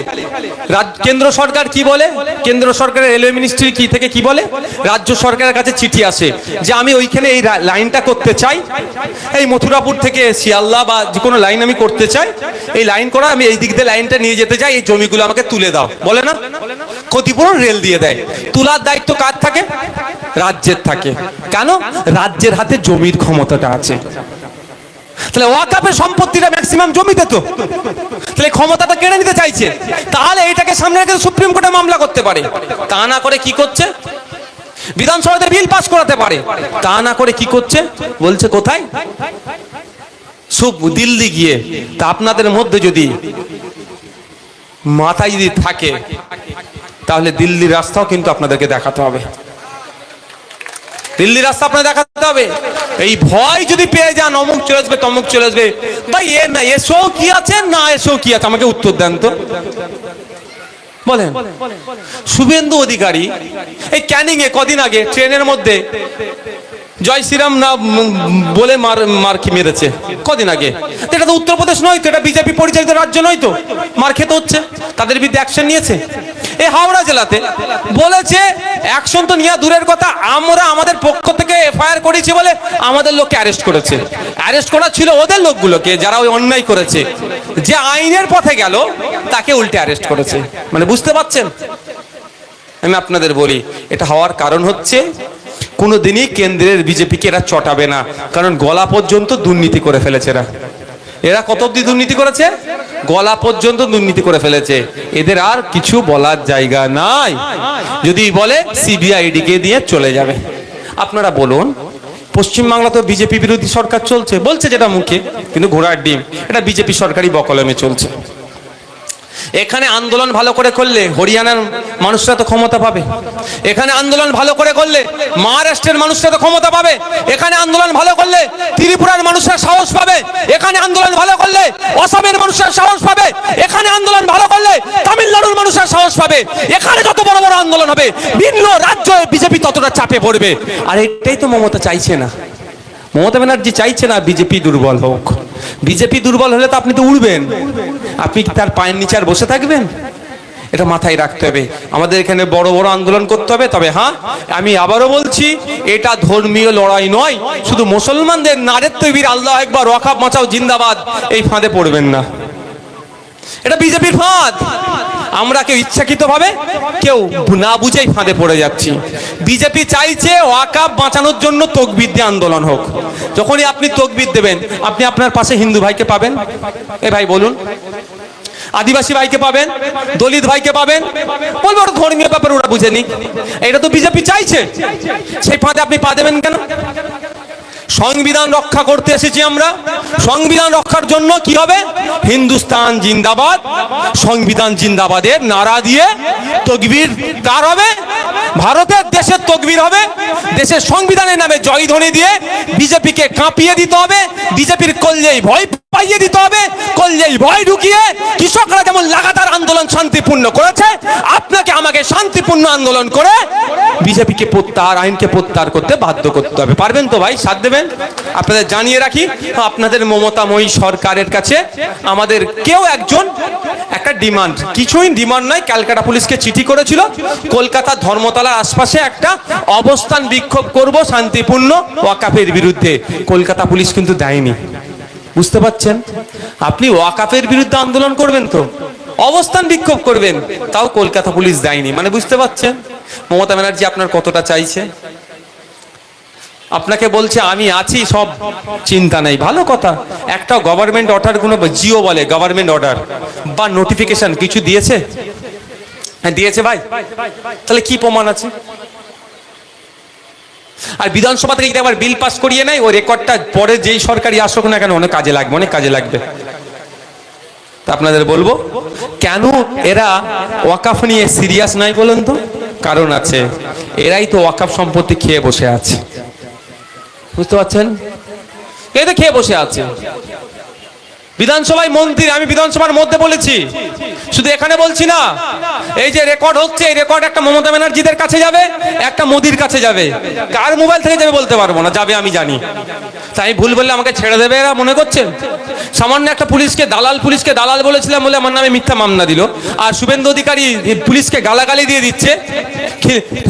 কেন্দ্র সরকার কি বলে, কেন্দ্র সরকারের রেলওয়ে মিনিস্ট্রি কি থেকে কি বলে, রাজ্য সরকারের কাছে চিঠি আসে যে আমি ওইখানে এই লাইনটা করতে চাই, এই মথুরাপুর থেকে শিয়ালদা বা যে কোনো লাইন আমি করতে চাই, এই লাইন করা, আমি এই দিক দিয়ে লাইনটা নিয়ে যেতে চাই, এই জমিগুলো আমাকে তুলে দাও, বলে না? ক্ষতিপূরণ রেল দিয়ে দেয়। তোলার দায়িত্ব কার থাকে? রাজ্যের থাকে। কেন? রাজ্যের হাতে জমির ক্ষমতাটা আছে। তাহলে ওয়াকাফের সম্পত্তিটা ম্যাক্সিমাম জমিতে তো, তাহলে ক্ষমতাটা কেড়ে নিতে চাইছে। তাহলে এটাকে সামনে রেখে সুপ্রিম কোর্টে মামলা করতে পারে। তা না করে কি করছে? বিধানসভাতে বিল পাস করাতে পারে। তা না করে কি করছে? বলছে কোথায়? সব দিল্লি গিয়ে। তা আপনাদের মধ্যে যদি মাথায় যদি থাকে, তাহলে দিল্লির রাস্তাও কিন্তু আপনাদেরকে দেখাতে হবে। দিল্লির রাস্তা আপনার দেখাতে হবে। এই ভয় যদি পেয়ে যান অমুক চলে আসবে তমুক চলে আসবে, ভাই এ না এসো কি আছে, না এসো কি আছে, আমাকে উত্তর দেন তো বলেন। শুভেন্দু অধিকারী এই ক্যানিং এ কদিন আগে ট্রেনের মধ্যে জয় শ্রীরাম না বলে মার কি মেরেছে কদিন আগে। এটা তো উত্তরপ্রদেশ নয় তো, এটা বিজেপি পরিচালিত রাজ্য নয় তো, মার খেতে হচ্ছে। তাদের বিরুদ্ধে অ্যাকশন নিয়েছে। এই হাওড়া জেলাতে বলেছে অ্যাকশন তো নিয়ে দূরের কথা, আমরা আমাদের পক্ষ থেকে এফআইআর করেছি বলে আমাদের লোককে অ্যারেস্ট করেছে। অ্যারেস্ট করা ছিল ওদের লোকগুলোকে যারা ওই অন্যায় করেছে, যে আইনের পথে গেল তাকে উল্টে অ্যারেস্ট করেছে। মানে বুঝতে পারছেন? আমি আপনাদের বলি, এটা হওয়ার কারণ হচ্ছে কোনোদিনই কেন্দ্রের বিজেপিকে এরা চটাবে না, কারণ গলা পর্যন্ত দুর্নীতি করে ফেলেছে এরা। এরা কত অব্দি দুর্নীতি করেছে? গলা পর্যন্ত দুর্নীতি করে ফেলেছে। এদের আর কিছু বলার জায়গা নাই। যদি বলে সিবিআইডি কে দিয়ে চলে যাবে। আপনারা বলুন, পশ্চিমবাংলা তো বিজেপি বিরোধী সরকার চলছে, বলছে যেটা মুখে, কিন্তু ঘোড়ার ডিম, এটা বিজেপি সরকারি বকলমে চলছে। এখানে আন্দোলন ভালো করে করলে হরিয়ানার মানুষরা তো ক্ষমতা পাবে। এখানে আন্দোলন ভালো করে করলে মহারাষ্ট্রের মানুষরা তো ক্ষমতা পাবে। এখানে আন্দোলন ভালো করলে ত্রিপুরার মানুষরা সাহস পাবে। এখানে আন্দোলন ভালো করলে অসমের মানুষরা সাহস পাবে। এখানে আন্দোলন ভালো করলে তামিলনাড়ুর মানুষরা সাহস পাবে। এখানে যত বড় বড় আন্দোলন হবে, ভিন্ন রাজ্যে বিজেপি ততটা চাপে পড়বে। আর এটাই তো মমতা চাইছে না। মমতা ব্যানার্জি চাইছে না বিজেপি দুর্বল হোক। বিজেপি দুর্বল হলে তো আপনি তো উড়বেন, আপনি তার পায়ের নিচে আর বসে থাকবেন? এটা মাথায় রাখতে হবে। আমাদের এখানে বড় বড় আন্দোলন করতে হবে। তবে হ্যাঁ, আমি আবারও বলছি, এটা ধর্মীয় লড়াই নয়। শুধু মুসলমানদের নারের তৈবির আল্লাহ একবার, ওয়াকাফ বাঁচাও জিন্দাবাদ, এই ফাঁদে পড়বেন না। এটা বিজেপির ফাঁদ। আমরা কেউ ইচ্ছাকৃত ভাবে কেউ না বুঝেই ফাঁদে পড়ে যাচ্ছি। বিজেপি চাইছে ওয়াকাফ বাঁচানোর জন্য তকবীর দিয়ে আন্দোলন হোক। যখনই আপনি তকবীর দেবেন, আপনি আপনার পাশে হিন্দু ভাইকে পাবেন। এ ভাই বলুন, আদিবাসী ভাইকে পাবেন, দলিত ভাইকে পাবেন। বলবো ওটা ধর্মীয় ব্যাপার, ওরা বুঝে নি। এটা তো বিজেপি চাইছে, সেই ফাঁদে আপনি পা দেবেন কেন? সংবিধান রক্ষা করতে এসেছি আমরা। সংবিধান রক্ষার জন্য কি হবে? হিন্দুস্তান জিন্দাবাদ, সংবিধান জিন্দাবাদের নারা দিয়ে তকবীর কার হবে? ভারতের দেশের তকবীর হবে। দেশের সংবিধানের নামে জয়ধ্বনি দিয়ে বিজেপিকে কাঁপিয়ে দিতে হবে। বিজেপির কল্যাণে ভয় পাইয়ে দিতে হবে। কল্যাণে ভয় ঢুকিয়ে কৃষকরা যেমন লাগাতার আন্দোলন শান্তিপূর্ণ করেছে, আপনাকে আমাকে শান্তিপূর্ণ আন্দোলন করে বিজেপিকে প্রত্যাহার, আইনকে প্রত্যাহার করতে বাধ্য করতে হবে। পারবেন তো ভাই? সাথ দেবেন? আপনাদের জানিয়ে রাখি, আপনাদের মমতাময়ী সরকারের কাছে আমাদের কেউ একজন একটা ডিমান্ড, কিছুই ডিমান্ড নয়, ক্যালকাটা পুলিশকে চিঠি করেছিল কলকাতা ধর্মতলার আশপাশে একটা অবস্থান বিক্ষোভ করব শান্তিপূর্ণ ওয়াকাফের বিরুদ্ধে। কলকাতা পুলিশ কিন্তু দেয়নি। বুঝতে পারছেন? আপনি ওয়াকাফের বিরুদ্ধে আন্দোলন করবেন তো অবস্থান বিক্ষোভ করবেন, তাও কলকাতা পুলিশ দেয়নি। মানে বুঝতে পারছেন মমতা ব্যানার্জি আপনার কতটা চাইছে। আপনাকে বলছে আমি আছি, সব চিন্তা নেই, ভালো কথা। একটা গভর্নমেন্ট অর্ডার, কোনো জিও বলে গভর্নমেন্ট অর্ডার বা নোটিফিকেশন কিছু দিয়েছে? হ্যাঁ দিয়েছে ভাই। তাহলে কি প্রমাণ আছে? আর বিধানসভা থেকে যদি আবার বিল পাস করিয়ে নেয়, ওই রেকর্ডটা পরে যেই সরকারি আসুক না কেন অনেক কাজে লাগবে, অনেক কাজে লাগবে। তা আপনাদের বলবো, কেন এরা ওয়াকাফ নিয়ে সিরিয়াস নাই বলুন তো? কারণ আছে, এরাই তো ওয়াকাফ সম্পত্তি খেয়ে বসে আছে। বুঝতে পারছেন? এই তো খেয়ে বসে আছে। বিধানসভায় মন্ত্রী, আমি বিধানসভার মধ্যে বলেছি, শুধু এখানে বলছি না, এই যে রেকর্ড হচ্ছে, এই রেকর্ড একটা মমতা ব্যানার্জিদের কাছে যাবে, একটা মোদির কাছে যাবে। কার মোবাইল থেকে যাবে বলতে পারবো না, যাবে আমি জানি। তাই ভুল বললে আমাকে ছেড়ে দেবে এরা মনে করছেন? সামান্য একটা পুলিশকে দালাল বলেছিলাম বলে আমার নামে মিথ্যা মামলা দিল। আর শুভেন্দু অধিকারী পুলিশকে গালাগালি দিয়ে দিচ্ছে।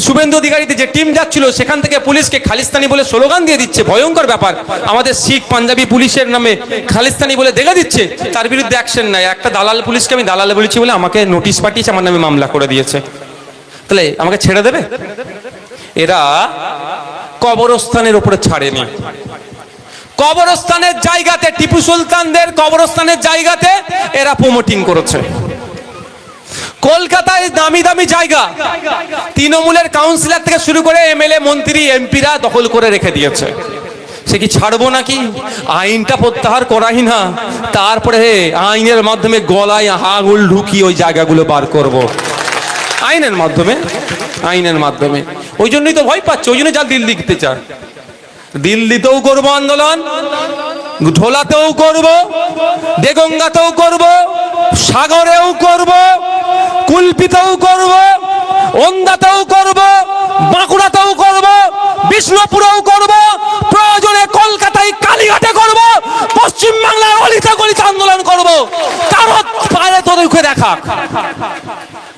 শুভেন্দু অধিকারীতে যে টিম যাচ্ছিল সেখান থেকে পুলিশকে খালিস্তানি বলে স্লোগান দিয়ে দিচ্ছে। ভয়ঙ্কর ব্যাপার। আমাদের শিখ পাঞ্জাবি পুলিশের নামে খালিস্তানি বলে দেখে দিচ্ছে, তার বিরুদ্ধে অ্যাকশন নাই। একটা দালাল পুলিশকে আমি দালাল বলেছি বলে আমাকে নোটিশ পাঠিয়েছে, আমার নামে মামলা করে দিয়েছে। তাহলে আমাকে ছেড়ে দেবে? এরা কবরস্থানের উপরে ছাড়েনি। কবরস্থানের জায়গাতে, টিপু সুলতানদের কবরস্থানের জায়গাতে এরা প্রমোটিং করেছে। কলকাতায় দামি দামি জায়গা তৃণমূলের কাউন্সিলর থেকে শুরু করে এমএলএ মন্ত্রী এমপিরা দখল করে রেখে দিয়েছে। সে কি ছাড়বো নাকি? আইনটা প্রত্যাহার করাই না, তারপরে আইনের মাধ্যমে গলায় আঙুল ঢুকিয়ে ওই জায়গাগুলো বার করব। আইনের মাধ্যমে। ওই জন্যই তো ভয় পাচ্ছে, ওই জন্য যা দিল্লি দিতে চায়। দিল্লিতেও করব আন্দোলন, ঢোলাতেও করব, দেগঙ্গাতেও করব, সাগরেও করব, কুলপিতেও করব, ওন্দাতেও করব, বাঁকুড়াতেও করব, বিষ্ণুপুরেও করব, প্রয়োজনে কলকাতায় কালীঘাটে করব, পশ্চিম বাংলার অলিতে গলিতে আন্দোলন করব। কারো পারে তো রুখে দেখা।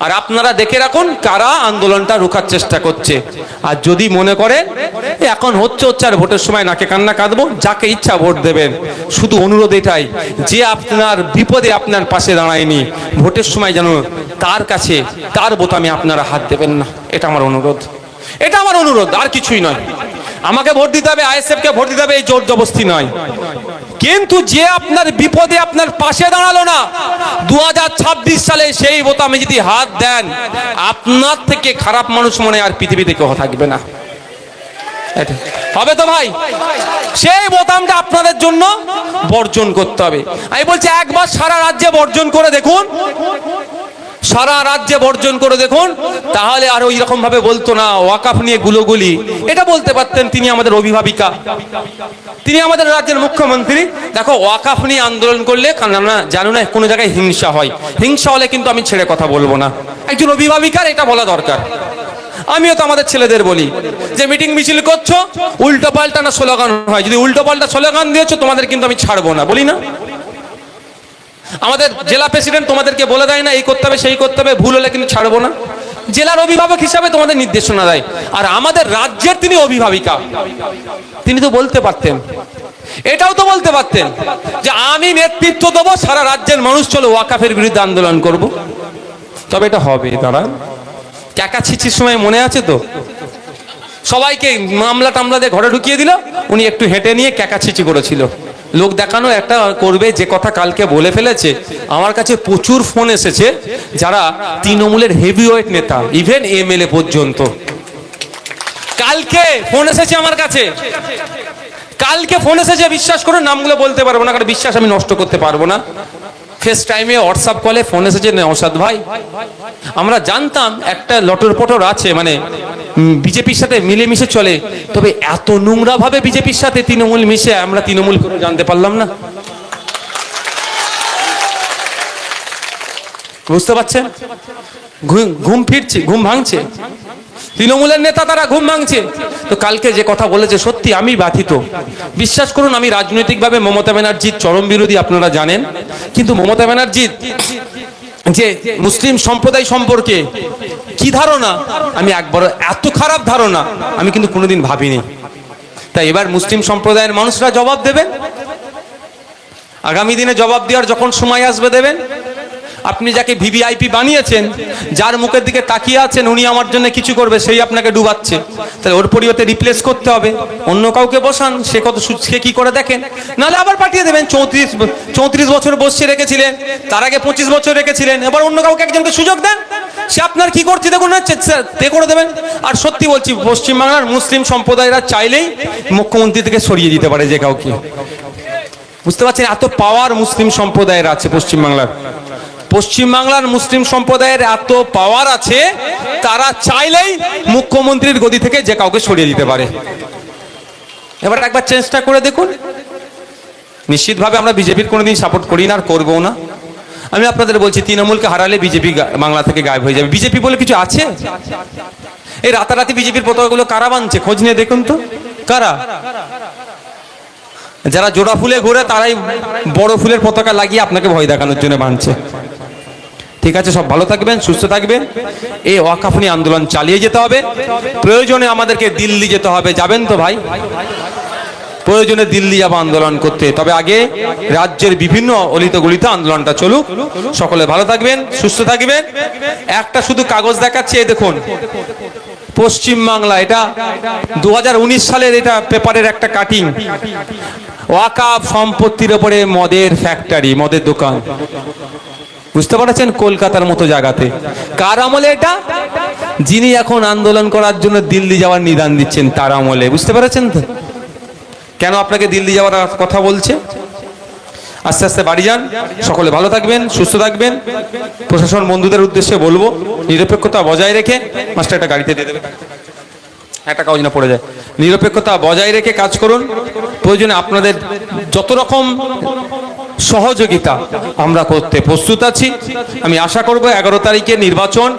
আর আপনারা দেখে রাখুন কারা আন্দোলনটা রোখার চেষ্টা করছে। আর যদি মনে করেন এখন হচ্ছে আর ভোটের সময় নাকে কান্না কাঁদবো, যাকে ইচ্ছা ভোট দেবেন। শুধু অনুরোধ এটাই, যে আপনার বিপদে আপনার পাশে দাঁড়ায়নি, ভোটের সময় যেন তার কাছে তার বোতামে আপনারা হাত দেবেন না। এটা আমার অনুরোধ, আর কিছুই নয়। আমাকে ভোট দিতে হবে, আইএসএফ কে ভোট দিতে হবে, এই জোর জবরদস্তি নয়। কিন্তু যে আপনার বিপদে আপনার পাশে দাঁড়ালো না 2026 সালে, সেই বোতামে যদি হাত দেন, আপনার থেকে খারাপ মানুষ মনে আর পৃথিবীতে কেউ থাকবে না। হবে তো ভাই? সেই বোতামটা আপনাদের জন্য বর্জন করতে হবে। আমি বলছি একবার সারা রাজ্যে বর্জন করে দেখুন, তাহলে আর ওই রকম ভাবে বলতো না ওয়াকাফ নিয়ে গুলোগুলি। এটা বলতে পারতেন তিনি আমাদের অভিভাবিকা, তিনি আমাদের রাজ্যের মুখ্যমন্ত্রী। দেখো, ওয়াকাফ নিয়ে আন্দোলন করলে জানো না কোনো জায়গায় হিংসা হয়, হিংসা হলে কিন্তু আমি ছেড়ে কথা বলবো না। একজন অভিভাবিকার এটা বলা দরকার। আমিও তো আমাদের ছেলেদের বলি যে মিটিং মিছিল করছো, উল্টো পাল্টা না স্লোগান হয়, যদি উল্টো পাল্টা স্লোগান দিয়েছো তোমাদের কিন্তু আমি ছাড়বো না, বলি না? আমাদের জেলা প্রেসিডেন্ট তোমাদেরকে বলে দেয় না এই করতে হবে সেই করতে হবে, ভুল হলে কিন্তু ছাড়বো না। জেলার অভিভাবক হিসাবে তোমাদের নির্দেশনা দেয়। আর আমাদের রাজ্যের তিনি অভিভাবিকা, তিনি তো বলতে পারতেন, এটাও তো বলতে পারতেন যে আমি নেতৃত্ব দেবো, সারা রাজ্যের মানুষ চলো ওয়াকাফের বিরুদ্ধে আন্দোলন করব। তবে এটা হবে। তারা ক্যাকা ছিচির সময় মনে আছে তো, সবাইকে মামলা টামলা দিয়ে ঘরে ঢুকিয়ে দিল, উনি একটু হেঁটে নিয়ে ক্যাকা ছিচি করেছিল। লোক দেখানো একটা করবে, যে কথা কালকে বলে ফেলেছে। আমার কাছে প্রচুর ফোন এসেছে যারা তৃণমূলের হেভিওয়েট নেতা, ইভেন এমএলএ পর্যন্ত। কালকে ফোন এসেছে আমার কাছে, বিশ্বাস করুন, নামগুলো বলতে পারবো না, কারণ বিশ্বাস আমি নষ্ট করতে পারবো না। ফেস টাইমে, হোয়াটসঅ্যাপ কলে ফোন এসেছে, নওশাদ ভাই আমরা জানতাম একটা লটর পটর আছে, মানে বিজেপির সাথে মিলেমিশে চলে, তবে এত নোংরা ভাবে বিজেপির সাথে তৃণমূল মিশে আমরা তৃণমূল করে জানতে পারলাম না। বুঝতে পারছেন? ঘুম ভাঙছে তৃণমূলের নেতা, তারা ঘুম ভাঙছে। তো কালকে যে কথা বলেছে সত্যি আমি ব্যথিত। বিশ্বাস করুন, আমি রাজনৈতিকভাবে মমতা ব্যানার্জির চরম বিরোধী, আপনারা জানেন। কিন্তু মমতা ব্যানার্জির যে মুসলিম সম্প্রদায় সম্পর্কে কি ধারণা, আমি একবার এত খারাপ ধারণা আমি কিন্তু কোনোদিন ভাবিনি। তাই এবার মুসলিম সম্প্রদায়ের মানুষরা জবাব দেবেন, আগামী দিনে জবাব দেওয়ার যখন সময় আসবে দেবেন। আপনি যাকে ভিভিআইপি বানিয়েছেন, যার মুখের দিকে তাকিয়ে আছেন উনি আমার জন্য কিছু করবে, সেই আপনাকে ডুবাচ্ছে। তাহলে ওর পরিবর্তে রিপ্লেস করতে হবে, অন্য কাউকে বসান, সে কি করে দেখেন, নাহলে আবার পাঠিয়ে দেবেন। 34 বছর বসে রেখেছিলেন, তার আগে 25 বছর রেখেছিলেন, এবার অন্য কাউকে একজনকে সুযোগ দেন, সে আপনার কি করছে দেখুন, তে করে দেবেন। আর সত্যি বলছি, পশ্চিমবাংলার মুসলিম সম্প্রদায়রা চাইলেই মুখ্যমন্ত্রী থেকে সরিয়ে দিতে পারে যে কাউকে। বুঝতে পারছেন? এত পাওয়ার মুসলিম সম্প্রদায়ের আছে পশ্চিমবাংলার মুসলিম সম্প্রদায়ের এত পাওয়ার আছে, তারা চাইলেই মুখ্যমন্ত্রীর গদি থেকে যে কাউকে সরিয়ে দিতে পারে। এবার একবার চেষ্টা করে দেখুন, নিশ্চিতভাবে আমরা বিজেপির কোনোদিন সাপোর্ট করি না আর করবো না। আমি আপনাদের বলছি, তৃণমূলকে হারালে বিজেপি বাংলা থেকে গায়েব হয়ে যাবে। বিজেপি বলে কিছু আছে? এই রাতারাতি বিজেপির পতাকাগুলো কারা বানছে? খোঁজ নিয়ে দেখুন তো কারা। যারা জোড়া ফুলে ঘুরে তারাই বড় ফুলের পতাকা লাগিয়ে আপনাকে ভয় দেখানোর জন্য বানছে। ঠিক আছে, সব ভালো থাকবেন, সুস্থ থাকবেন। এই ওয়াকফ নিয়ে আন্দোলন চালিয়ে যেতে হবে। প্রয়োজনে আমাদেরকে দিল্লি যেতে হবে। যাবেন তো ভাই? প্রয়োজনে দিল্লি যাব আন্দোলন করতে। তবে আগে রাজ্যের বিভিন্ন অলিত গলিতে আন্দোলনটা চলুক। সকলে ভালো থাকবেন, সুস্থ থাকবেন। একটা শুধু কাগজ দেখাচ্ছি, এই দেখুন, পশ্চিম বাংলা, এটা 2019 সালের এটা পেপারের একটা কাটিং। ওয়াকফ সম্পত্তির উপরে মদের ফ্যাক্টরি, মদের দোকান, বুঝতে পারছেন? কলকাতার মতো জায়গাতে। কার আমলে এটা? যিনি এখন আন্দোলন করার জন্য দিল্লি যাওয়ার নিদান দিচ্ছেন তার আমলে। বুঝতে পারছেন তো কেন আপনাকে দিল্লি যাওয়ার কথা বলছে? আস্তে আস্তে বাড়ি যান। সকলে ভালো থাকবেন, সুস্থ থাকবেন। প্রশাসন বন্ধুদের উদ্দেশ্যে বলবো, নিরপেক্ষতা বজায় রেখে, মাস্টার একটা গাড়িতে দিয়ে দেবে, একটা কাগজ না পড়ে যায়। নিরপেক্ষতা বজায় রেখে কাজ করুন। প্রয়োজনে আপনাদের যত রকম সহযোগিতা আমরা করতে প্রস্তুত আছি। আমি আশা করব 11 তারিখে নির্বাচন,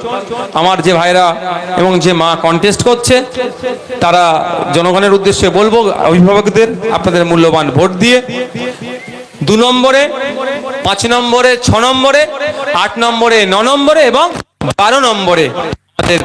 আমার যে ভাইরা এবং যে মা কন্টেস্ট করছে তারা জনগণের উদ্দেশ্যে বলবো, অভিভাবকদের আপনাদের মূল্যবান ভোট দিয়ে 2 নম্বরে, 5 নম্বরে, 6 নম্বরে, 8 নম্বরে, 9 নম্বরে এবং 12 নম্বরে আমাদের